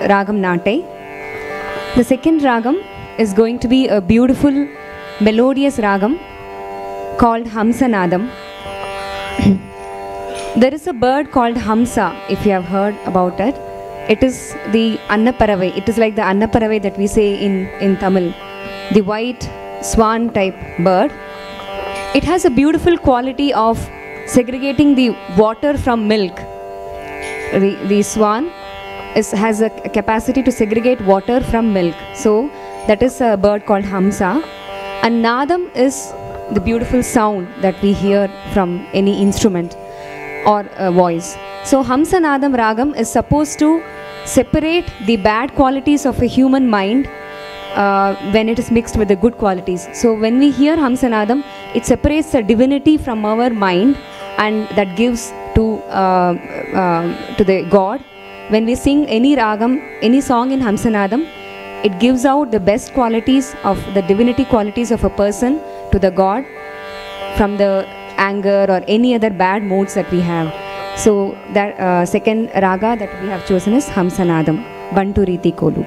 [SPEAKER 8] Ragam Nate. The second ragam is going to be a beautiful melodious ragam called Hamsanadam. There is a bird called Hamsa, if you have heard about it. It is the Annaparavai. It is like the Annaparavai that we say in Tamil. The white swan type bird. It has a beautiful quality of segregating the water from milk. The swan has a capacity to segregate water from milk. So that is a bird called Hamsa. And Nadam is the beautiful sound that we hear from any instrument or a voice. So Hamsa Nadam Ragam is supposed to separate the bad qualities of a human mind when it is mixed with the good qualities. So when we hear Hamsa Nadam, it separates the divinity from our mind, and that gives to the God. When we sing any ragam, any song in Hamsanadam, it gives out the best qualities of the divinity qualities of a person to the God from the anger or any other bad moods that we have. So that second raga that we have chosen is Hamsanadam, Bantu Riti Kolu.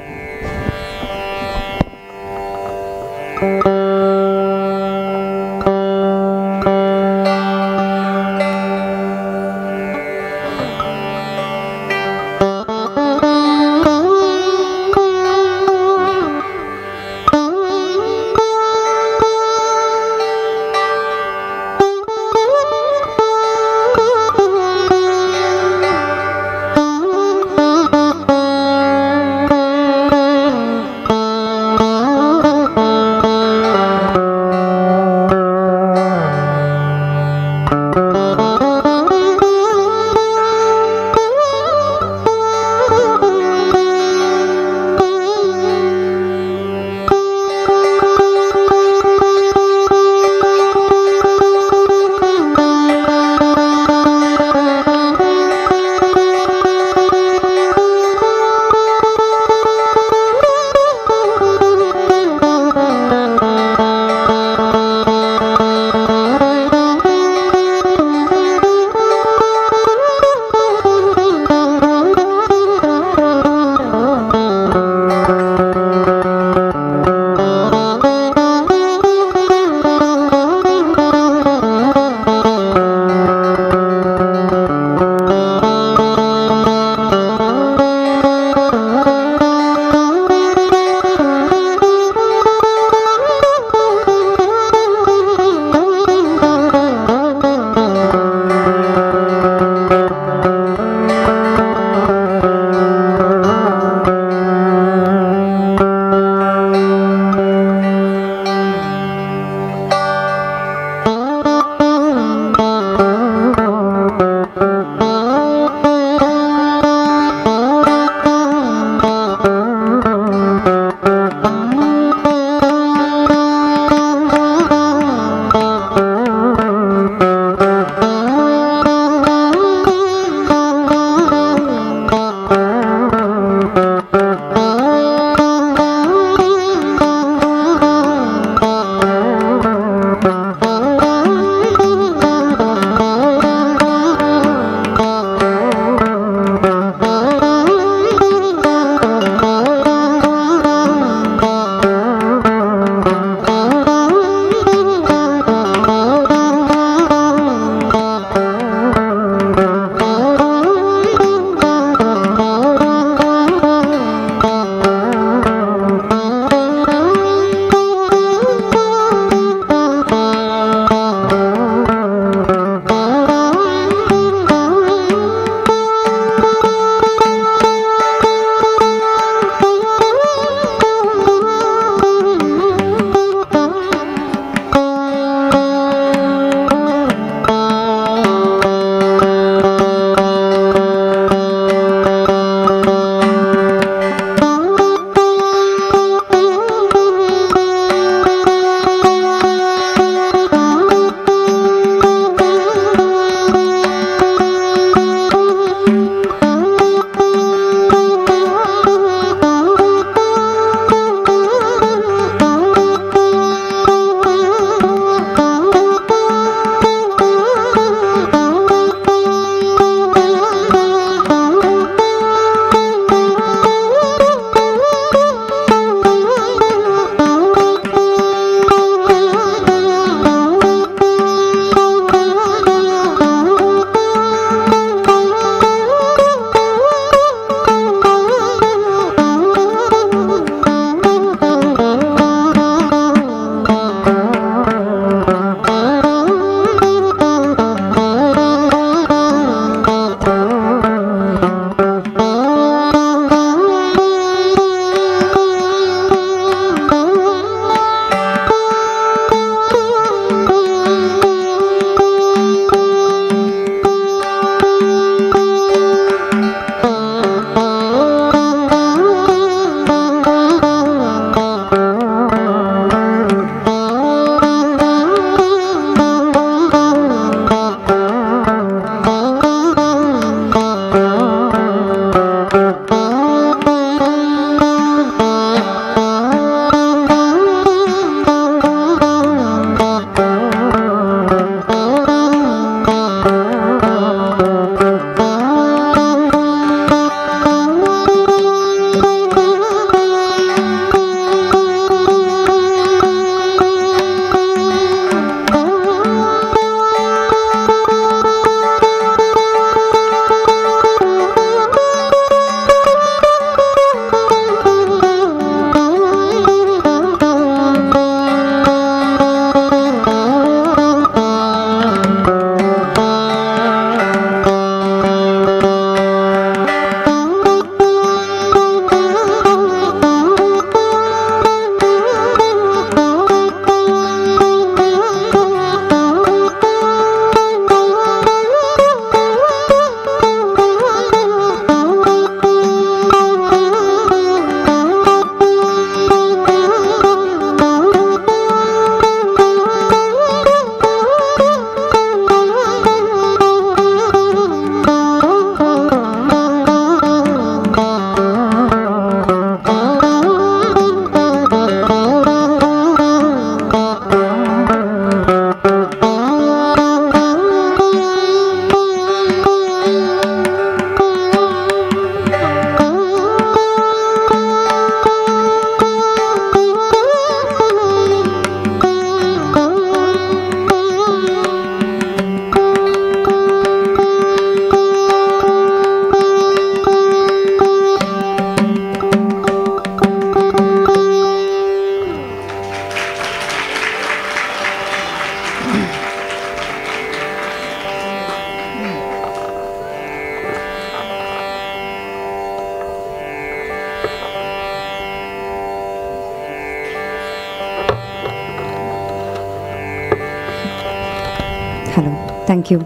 [SPEAKER 8] Hello. Thank you.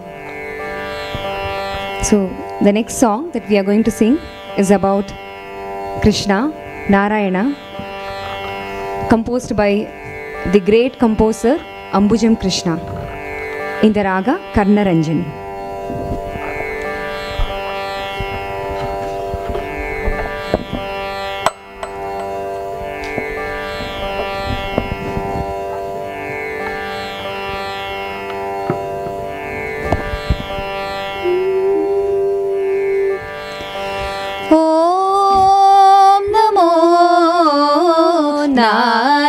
[SPEAKER 8] So, the next song that we are going to sing is about Krishna, Narayana, composed by the great composer Ambujam Krishna in the raga Karnaranjan.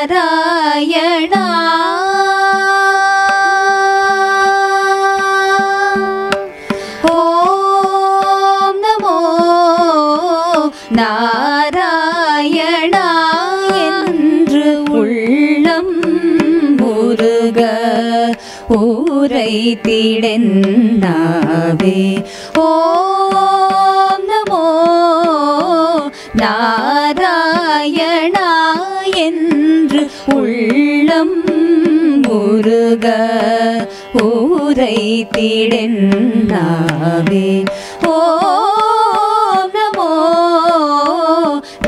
[SPEAKER 10] Narayana Om Namo Narayana என்று உள்ளம் முருக உரைத்திடென்னாவே ஓம் நமோ நாராயணா என்று உள்ளம் முருக உரைத்திடென்னாவே ஓம் நமோ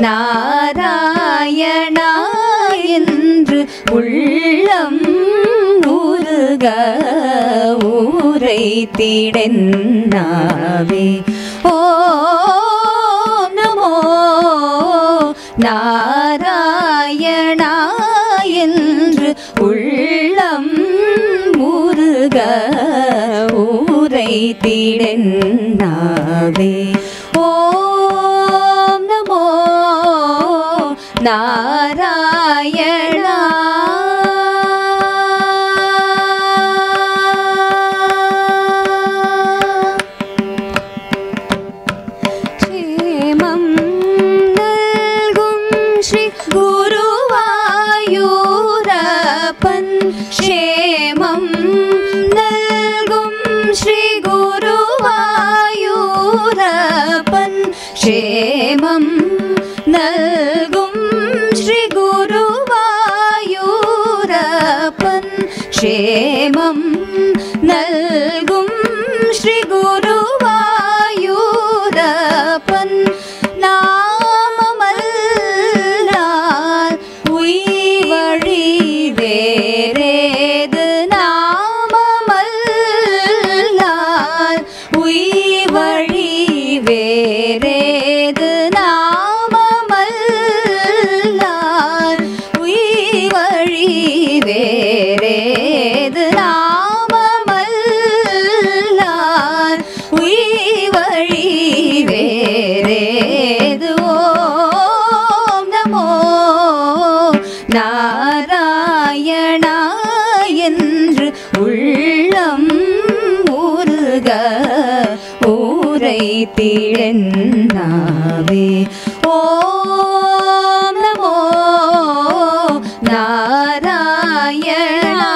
[SPEAKER 10] நாராயணா என்று உள்ளம் முருக உரைத்திடென்னாவே ஓம் நமோ நாராயணா என்று உள்ளம் முருக உரைத்திடென்னாவே ஓம் நமோ நாராயணா ക്ഷേമം നൽകും ശ്രീ ഗുരുവായൂരപ്പൻ ക്ഷേമം നൽകും ശ്രീ ഗുരുവായൂരപ്പൻ ക്ഷേമം നൽകും ശ്രീ ഗുരുവായൂരപ്പൻ നാമമല്ലാൽ ഉയ്വഴി വേരേത് നാമമല്ലാൽ ഉയ്വഴി വേരേത് നാമമല്ലാൽ ഉയ്വഴി വേരേത് നാമമല്ലാൽ ഉയ്വഴി വേരേത് ഓം നമോ நாராயணா என்று உள்ளம் முருக உரைத்திடென்னாவே ஓம் நமோ நாராயணா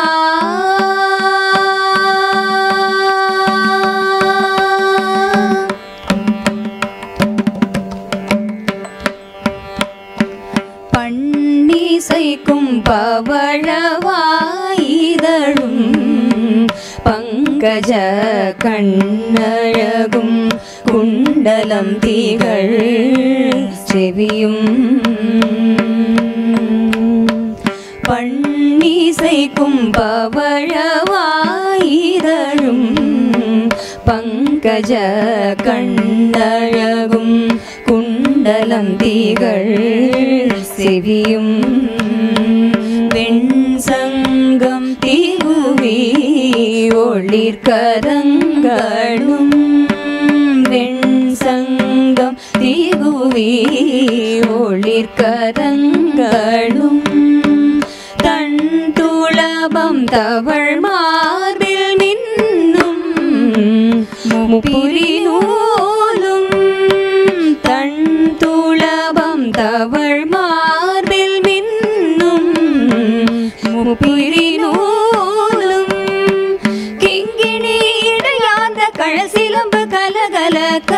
[SPEAKER 10] பன்னிசைக்கும் பவழவாயிதழும் பங்கஜ கண்ணழகும் குண்டலம் திகழ் செவியும் பன்னிசைக்கும் பவழவாயிதழும் பங்கஜ கண்ணழகும் குண்டலம் திகழ் செவியும் வெண்சங்கம் திகுவி ஒளிர்கரங்களும் வெண்சங்கம் திகுவி ஒளிர்கரங்களும் தன் துளபம் தவழ் மார்பில் மின்னும் முப்புரி நூலும் தன் துளபம் தவழ் மார்பில் மின்னும் முப்புரி நூலும் கிங்கிணி இடையாந்த கழசிலம்பு கலகலக்க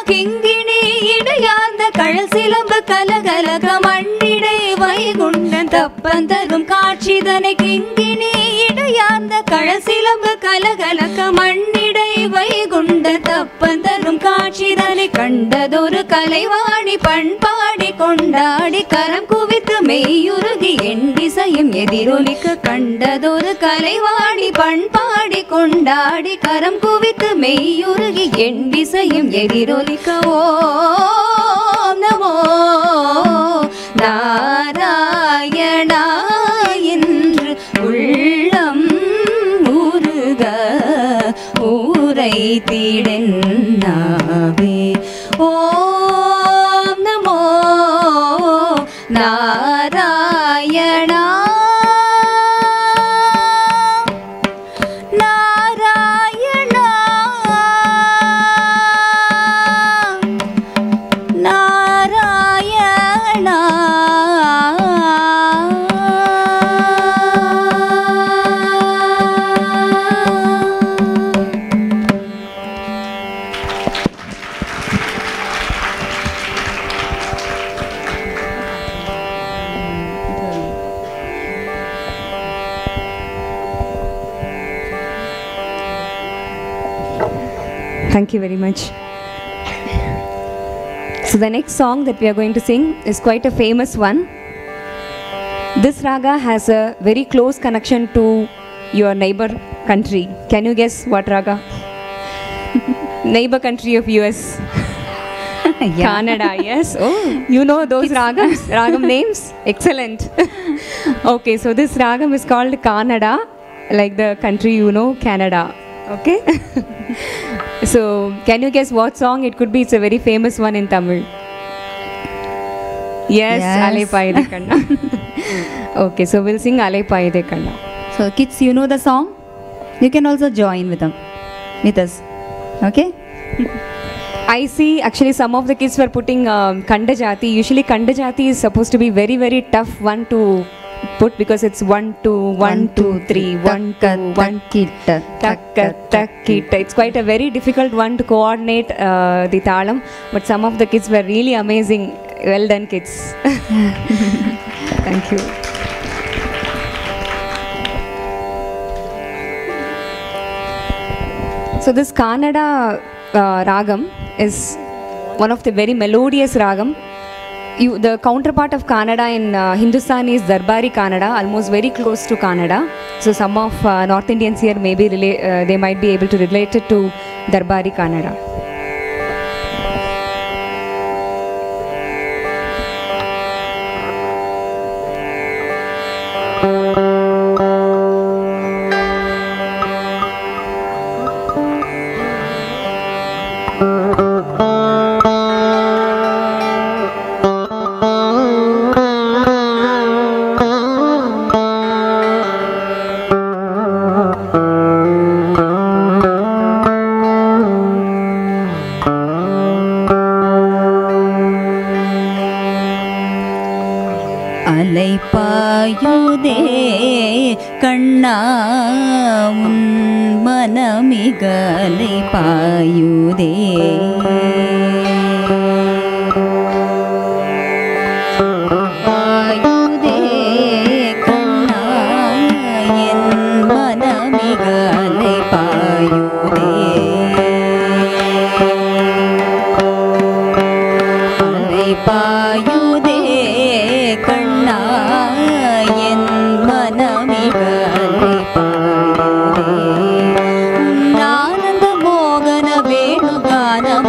[SPEAKER 10] கிங்கிணி இடையாந்த கழசிலம்பு கலகலக மண்ணிடை வைகுண்டன் தப்ப அப்பந்தரும் காட்சிதனை கிங்கினி இடையார்ந்த கழசிலம்பு கலகலக்க மண்ணிடை வைகுண்ட தப்பந்தரும் காட்சிதனை கண்டதொரு கலைவாணி பண்பாடி கொண்டாடி கரம் குவித்து மெய்யுருகி என் திசையும் எதிரொலிக்க கண்டதொரு கலைவாணி பண்பாடி கொண்டாடி கரம் குவித்து மெய்யுருகி என் திசையும் எதிரொலிக்க ஓம் நமோ நாராயணா என்று உள்ளம் உருக ஊரை தீடென்னாவே ஓம் நமோ Narayana Narayana Narayana
[SPEAKER 8] Thank you very much. So the next song that we are going to sing is quite a famous one. This raga has a very close connection to your neighbor country. Can you guess what raga? Neighbor country of US. Canada, yes. Oh, you know those ragam names? Excellent. Okay, so this ragam is called Canada, like the country you know, Canada. Okay. So, can you guess what song it could be? It's a very famous one in Tamil. Yes, Alai Paide Kanna. Okay, so we'll sing Alai Paide Kanna.
[SPEAKER 10] So kids, you know the song? You can also join with them, with us. Okay?
[SPEAKER 8] I see actually some of the kids were putting Kanda Jati. Usually Kanda Jati is supposed to be very, very tough one to put because it's 1 2 1 2 3 1 2 1
[SPEAKER 10] Kitta.
[SPEAKER 8] takka takkita. It's quite a very difficult one to coordinate the talam, but some of the kids were really amazing. Well done, kids. Thank you. So this Kannada ragam is one of the very melodious ragam. The counterpart of Kannada in Hindustan is Darbari Kannada, almost very close to Kannada. So some of North Indians here may be they might be able to relate it to Darbari Kannada.
[SPEAKER 10] Alaipayuthey கண்ணா உன் மனமிக அலைப்பாயுதே பாயுதே கண்ணா என் மனமிக அலைப்பாயுதே அலைப்பாயுதே கண்ணா என் மனமிக அலைப்பாயுதே ஆனந்த மோகன வேணுகானம்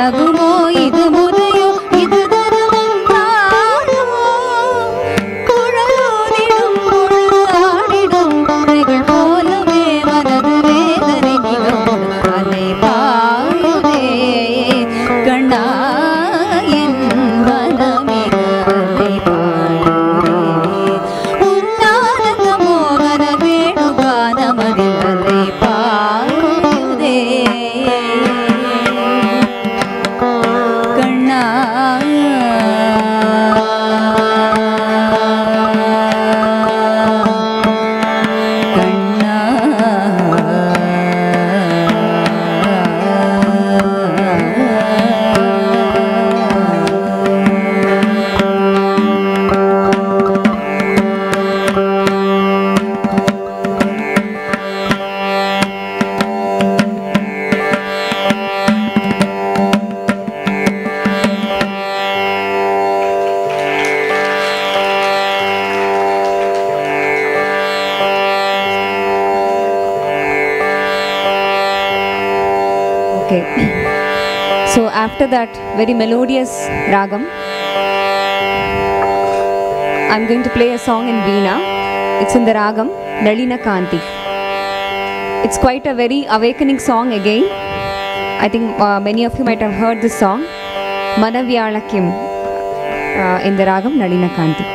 [SPEAKER 10] தகுமோ இது முறையோ இது தருமம் தாருமோ குழலோதிடும் பொழுதாடிடும் குறைகள் போலவே மனது வேதனை நிலவோடு அலை பாயுதே கண்ணா என் மனமிக அலை பாயுதே உன்னானந்த மோகன வேணுகானமதில் அலை பாயுதே கண்ணா கண்ணா Okay. So after that very melodious ragam, I'm going to play a song in Veena. It's in the ragam Nalina Kanti. It's quite a very awakening song again. I think many of you might have heard this song, Manavyalakim, in the ragam Nalina Kanti.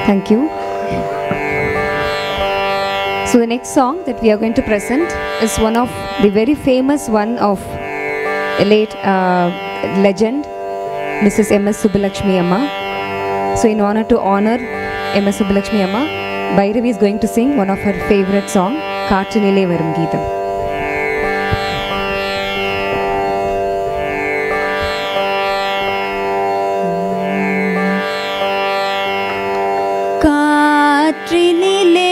[SPEAKER 10] Thank you. So the next song that we are going to present is one of the very famous one of a late legend, Mrs. M.S. Subbulakshmi Amma. So in honor to honor M.S. Subbulakshmi Amma, Bhairavi is going to sing one of her favorite song, Kaatrinile Varum Geetham.
[SPEAKER 11] காற்றினிலே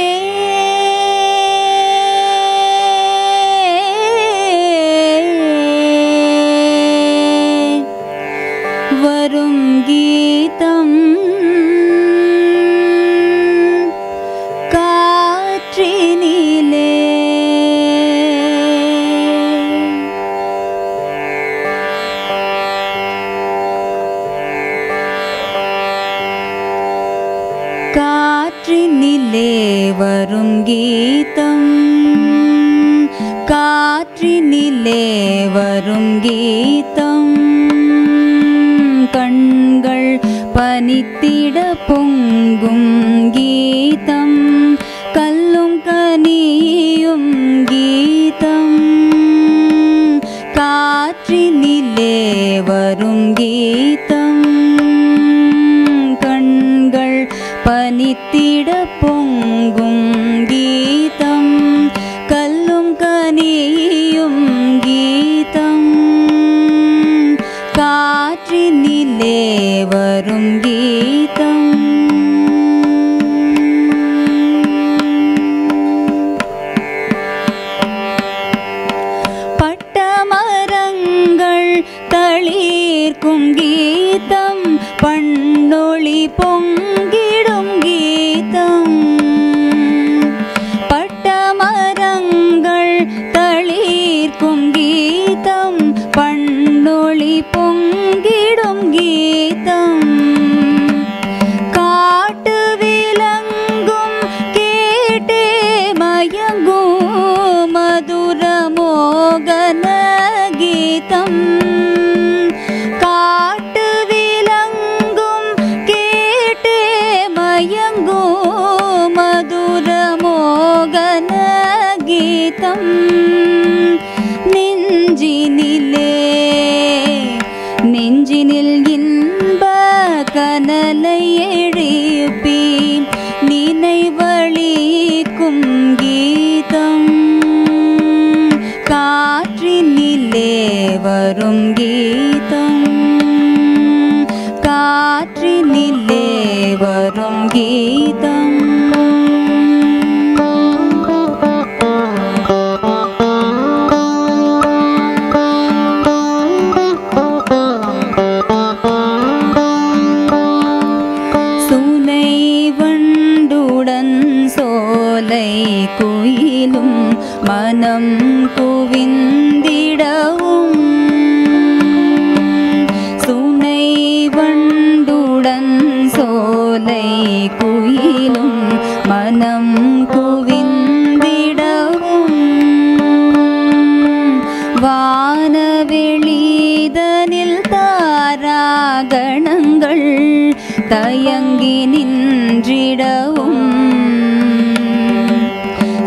[SPEAKER 11] வரும் கீதம் காற்றினிலே காற்றினிலே வரும் கீதம் காற்றினிலே வரும் கீதம் கண்கள் பனித்திட பொங்கும் கீதம் கல்லும் கனியும் கீதம் காற்றினிலே வரும் கீதம் கண்கள் பனித்திட பொங்கும் கீதம் கல்லும் கனியும் கீதம் காற்றினிலே வரும் கீதம் பட்டமரங்கள் தளிர்க்கும் கீதம் பண்ணொளி பொங்கிடும் கீதம் பட்டமரங்கள் தளிர்க்கும் கீதம் பண்ணொளி பொங்கிடும் கீதம் காட்டு விலங்கும் கேட்டே மயங்கும் மதுர மோகன கீதம் காட்டு விலங்கும் கேட்டே மயங்கும் மதுர மோகன கீதம் நெஞ்சினில் இன்ப கனலை எழுப்பி நினைவளிக்கும் கீதம் காற்றினிலே வரும் கீதம் காற்றினிலே வரும் கீதம் சோலை குயிலும் மனம் குவிந்திடவும் சுனை வண்டுடன் சோலை குயிலும் மனம் குவிந்திடவும் வானவெளிதனில் தாராகணங்கள் தயங்கி நின்றிடவும்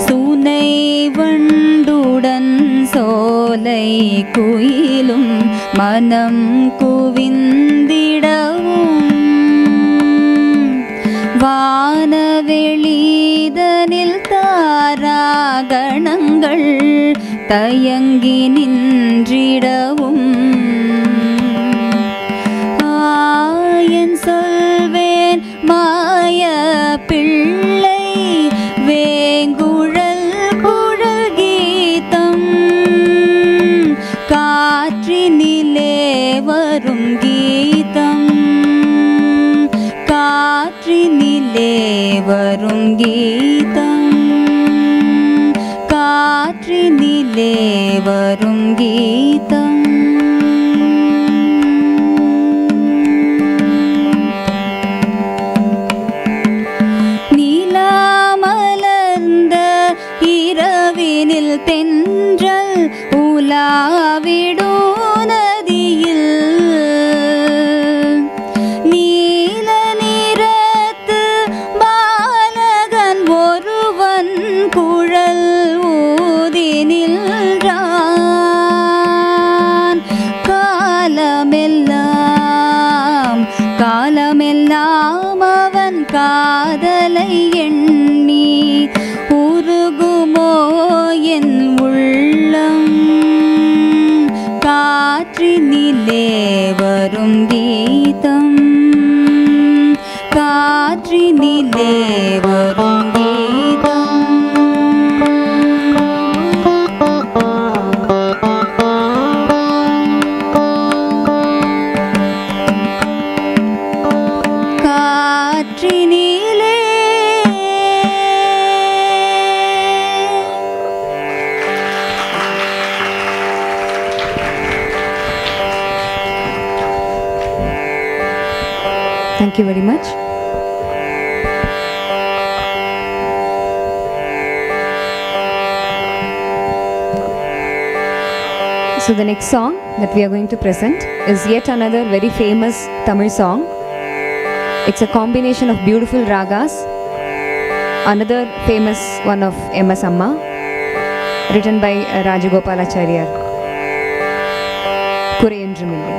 [SPEAKER 11] சுனை வண்டுடன் சோலை குயிலும் மனம் குவிந்திடவும் வானவெளிதனில் தாராகணங்கள் தயங்கி நின்றிடவும் ஆயன் சொல்வேன் மாய பிள்ளை வேங்குழல் குழல் கீதம் காற்றினிலே வரும் கீதம் காற்றினிலே வரும் கீதம் காற்றினிலே வரும் கீதம் எல்லாம் அவன் காதலை எண்ணி உருகுமோ என் உள்ளம் காற்றினிலே வரும் கீதம் காற்றினிலே வரும் கீதம் காற்றினிலே
[SPEAKER 8] Thank you very much. So the next song that we are going to present is yet another very famous Tamil song. It's a combination of beautiful ragas, another famous one of M.S. Amma, written by Rajagopalacharya. Kureyendrumille.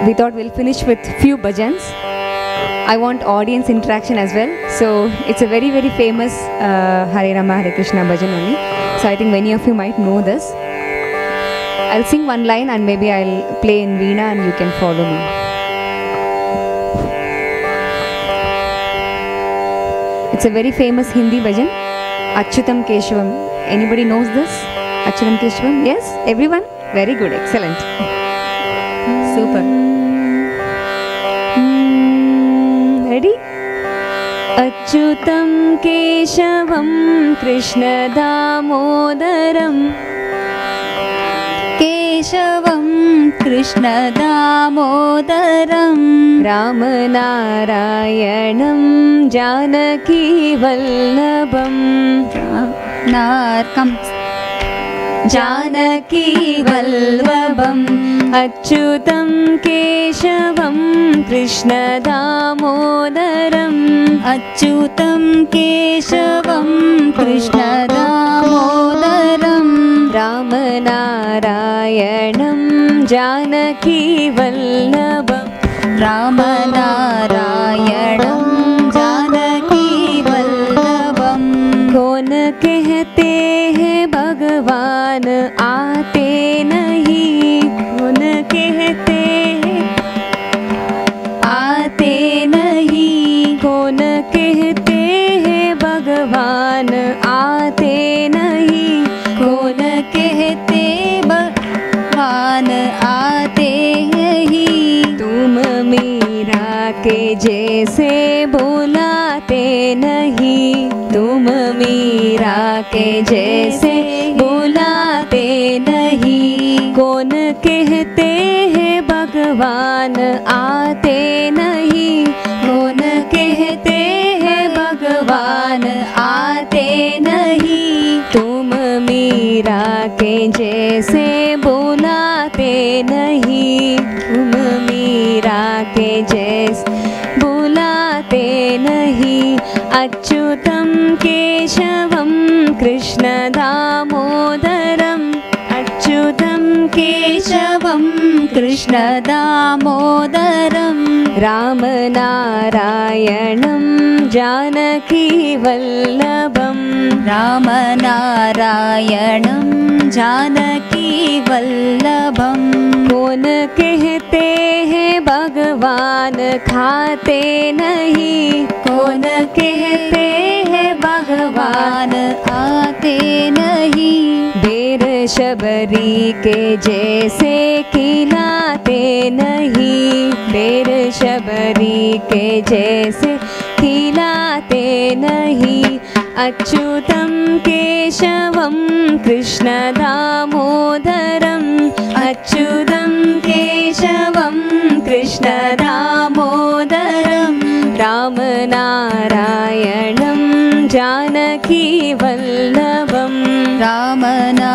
[SPEAKER 8] we thought we'll finish with few bhajans. I want audience interaction as well. So it's a very, very famous Hare Rama Hare Krishna bhajan only. So I think many of you might know this. I'll sing one line and maybe I'll play in veena and you can follow me. It's a very famous Hindi bhajan. Achyutam Keshavam. Anybody knows this? Achyutam Keshavam? Yes? Everyone? Very good. Excellent. Super. Ready? Achyutam Keshavam Krishna Damodaram
[SPEAKER 11] Keshavam Krishna Damodaram
[SPEAKER 8] Ramanarayanam Janaki Vallabham Janaki Vallabham Achyutam Keshavam Krishna Damodaram
[SPEAKER 11] Achyutam Keshavam Krishna Damodaram
[SPEAKER 8] Ramanarayanam Janaki Vallabham
[SPEAKER 11] Ramanarayanam Janaki Vallabham
[SPEAKER 8] कौन कहते हैं भगवान आते नहीं कौन कहते हैं
[SPEAKER 11] आते नहीं
[SPEAKER 8] कौन कहते हैं भगवान आते नहीं
[SPEAKER 11] कौन कहते भगवान आते ही
[SPEAKER 8] तुम मीरा के जैसे बुलाते नहीं तुम मीरा के जैसे बुलाते नहीं कौन कहते हैं भगवान आते नहीं कौन कहते हैं भगवान आते नहीं तुम मीरा के जैसे बुलाते नहीं तुम मीरा के जैसे बुलाते नहीं अच्युतं केशवं कृष्ण दामोदरम् अच्युतं केशवं कृष्ण दामोदरम् रामनारायणं जानकी वल्लभम्
[SPEAKER 11] रामनारायणं जानकी वल्लभम्
[SPEAKER 8] कौन कहते हैं भगवान खाते नहीं कौन कहते हैं भगवान
[SPEAKER 11] आते नहीं
[SPEAKER 8] बेर शबरी के जैसे खिलाते नहीं बेर शबरी के जैसे खिलाते नहीं अच्युतं केशवं कृष्ण दामोदरम् अच्युतं केशवं कृष्ण दामोदरम् रामनारायणं जानकी वल्लभम्
[SPEAKER 11] रामनारायणं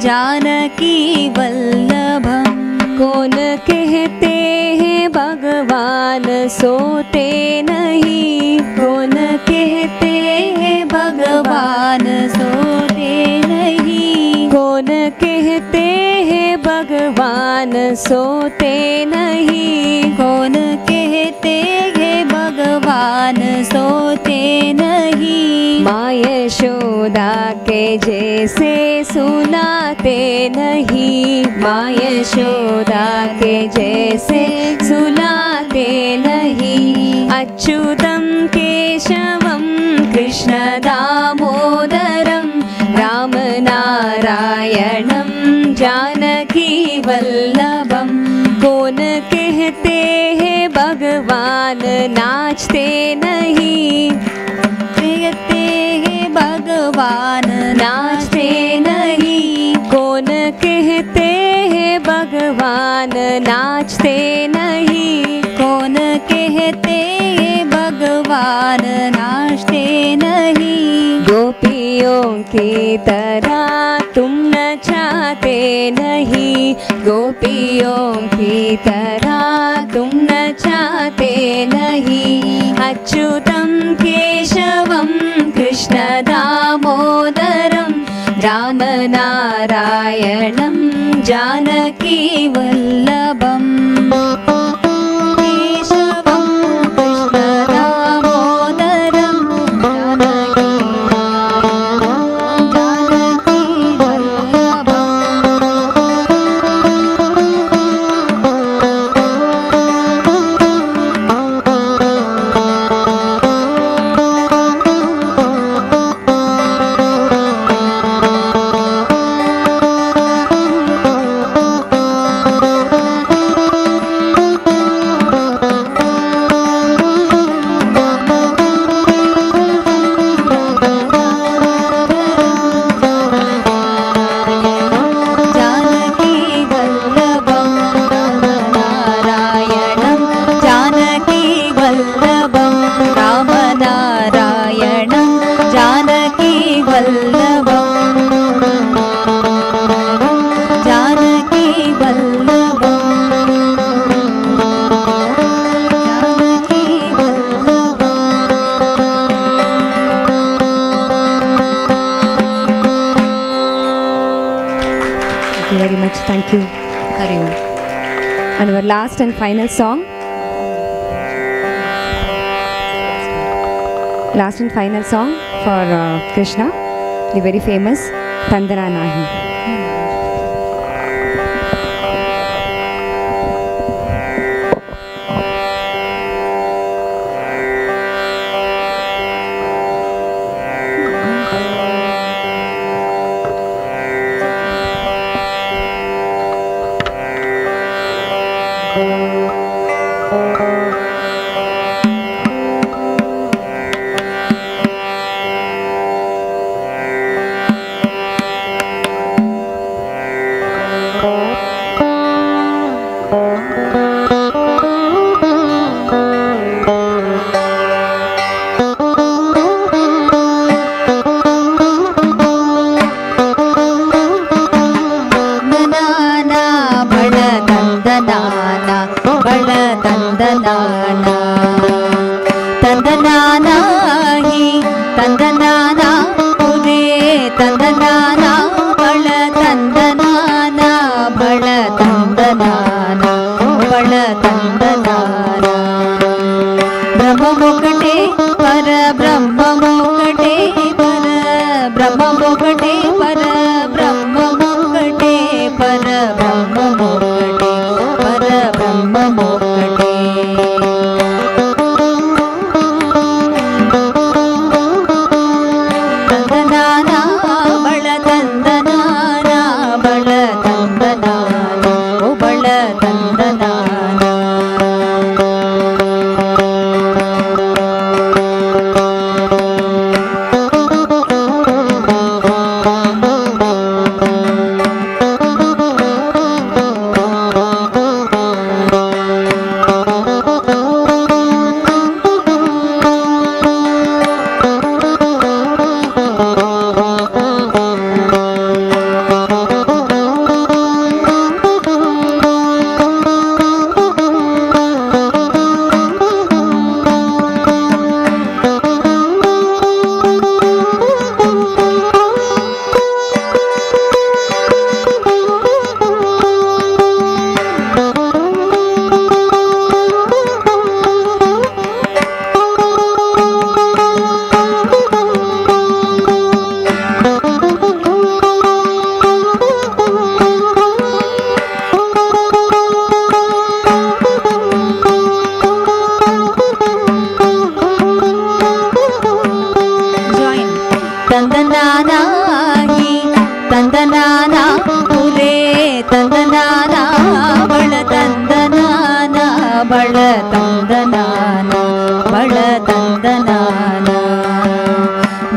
[SPEAKER 11] जानकी वल्लभम्
[SPEAKER 8] कौन कहते हैं भगवान सोते नहीं कौन कहते हैं
[SPEAKER 11] भगवान सोते नहीं
[SPEAKER 8] कौन कहते हैं भगवान सोते नहीं
[SPEAKER 11] कौन कहते हैं भगवान सोते नहीं
[SPEAKER 8] माँ यशोदा के जैसे सुलाते नहीं माँ यशोदा के जैसे सुलाते नहीं अच्युतं केशवं कृष्ण दामोदरम् रामनारायणं जानकी वल्लभम् कौन कहते हैं भगवान नाचते नहीं
[SPEAKER 11] कहते हैं भगवान
[SPEAKER 8] नाचते नहीं कौन कहते हैं भगवान नाचते नहीं
[SPEAKER 11] कौन कहते हैं भगवान नाचते नहीं
[SPEAKER 8] गोपियों की तरह तुम नचाते नहीं गोपियों की तरह तुम नचाते नहीं अच्युतं केशवं कृष्ण दामोदरम् रामनारायणं
[SPEAKER 11] जानकी वल्लभं केशवं Krishna दामोदरं Janaki
[SPEAKER 8] Thank you, Harinam. And our last and final song. Last and final song for Krishna, the very famous Tandana Nahi.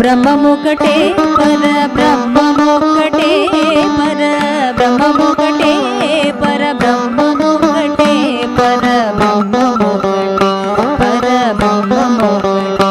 [SPEAKER 11] ब्रह्ममुकटे पर ब्रह्ममुकटे पर ब्रह्ममुकटे पर ब्रह्ममुकटे पर ब्रह्ममुकटे पर ब्रह्ममुकटे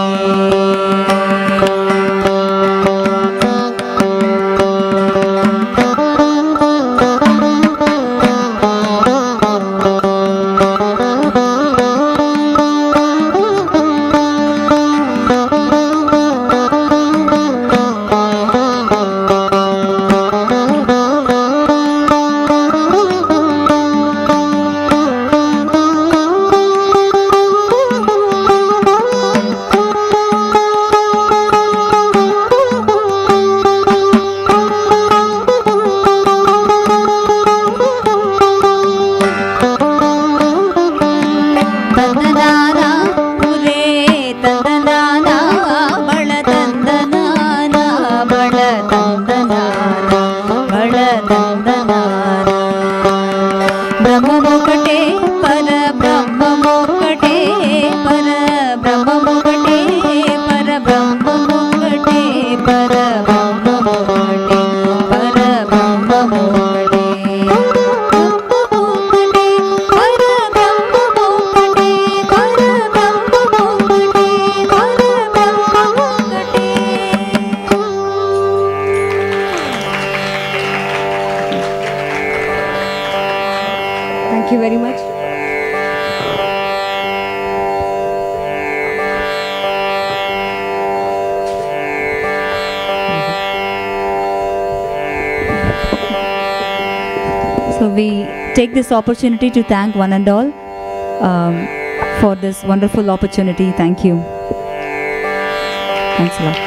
[SPEAKER 10] you very much.
[SPEAKER 11] So we take this opportunity to thank one and all for this wonderful opportunity. Thank you. Thanks a lot.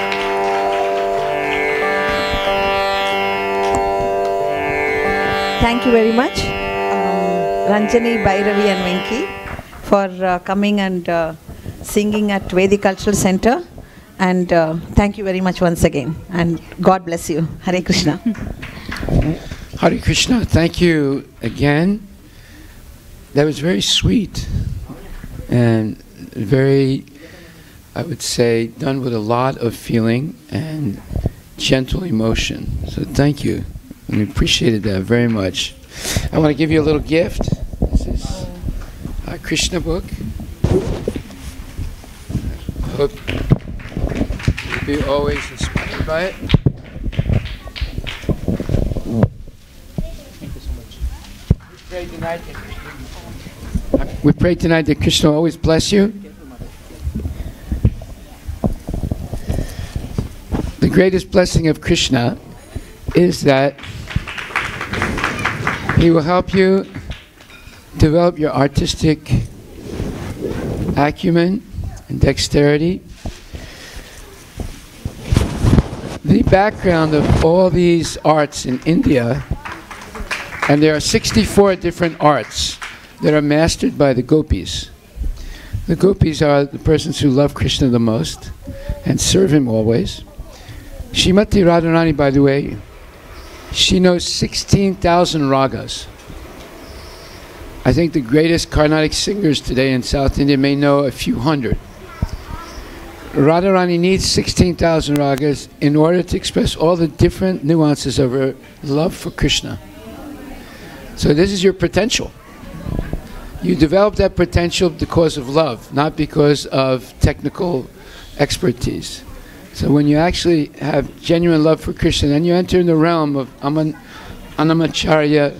[SPEAKER 6] Thank you very much, Ranjani, Bhairavi and Venki, for coming and singing at Vedic Cultural Center. And thank you very much once again. And God bless you. Hare Krishna.
[SPEAKER 1] Hare Krishna. Thank you again. That was very sweet and very, I would say, done with a lot of feeling and gentle emotion. So thank you. We appreciated that very much. I want to give you a little gift. This is a Krishna book. I hope you'll be always inspired by it.
[SPEAKER 9] Thank you so much.
[SPEAKER 1] We pray tonight that Krishna will always bless you. The greatest blessing of Krishna is that he will help you develop your artistic acumen and dexterity. The background of all these arts in India, and there are 64 different arts that are mastered by the gopis. The gopis are the persons who love Krishna the most and serve him always. Srimati Radharani, by the way, she knows 16,000 ragas. I think the greatest Carnatic singers today in South India may know a few hundred. Radharani needs 16,000 ragas in order to express all the different nuances of her love for Krishna. So this is your potential. You develop that potential because of love, not because of technical expertise. So when you actually have genuine love for Krishna, then you enter in the realm of Annamacharya,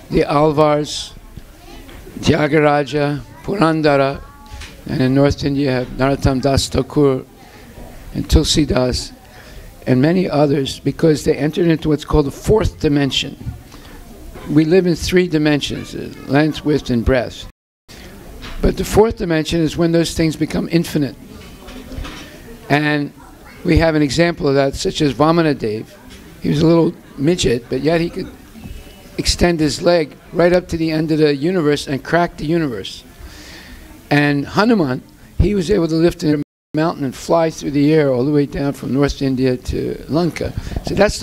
[SPEAKER 1] the Alvars, Tyagaraja, Purandara, and in North India you have Narottam Das Thakur and Tulsi Das and many others, because they entered into what's called the fourth dimension. We live in three dimensions, length, width, and breadth. But the fourth dimension is when those things become infinite. And we have an example of that, such as Vamanadev. He was a little midget, but yet he could extend his leg right up to the end of the universe and crack the universe. And Hanuman, he was able to lift a mountain and fly through the air all the way down from North India to Lanka. So that's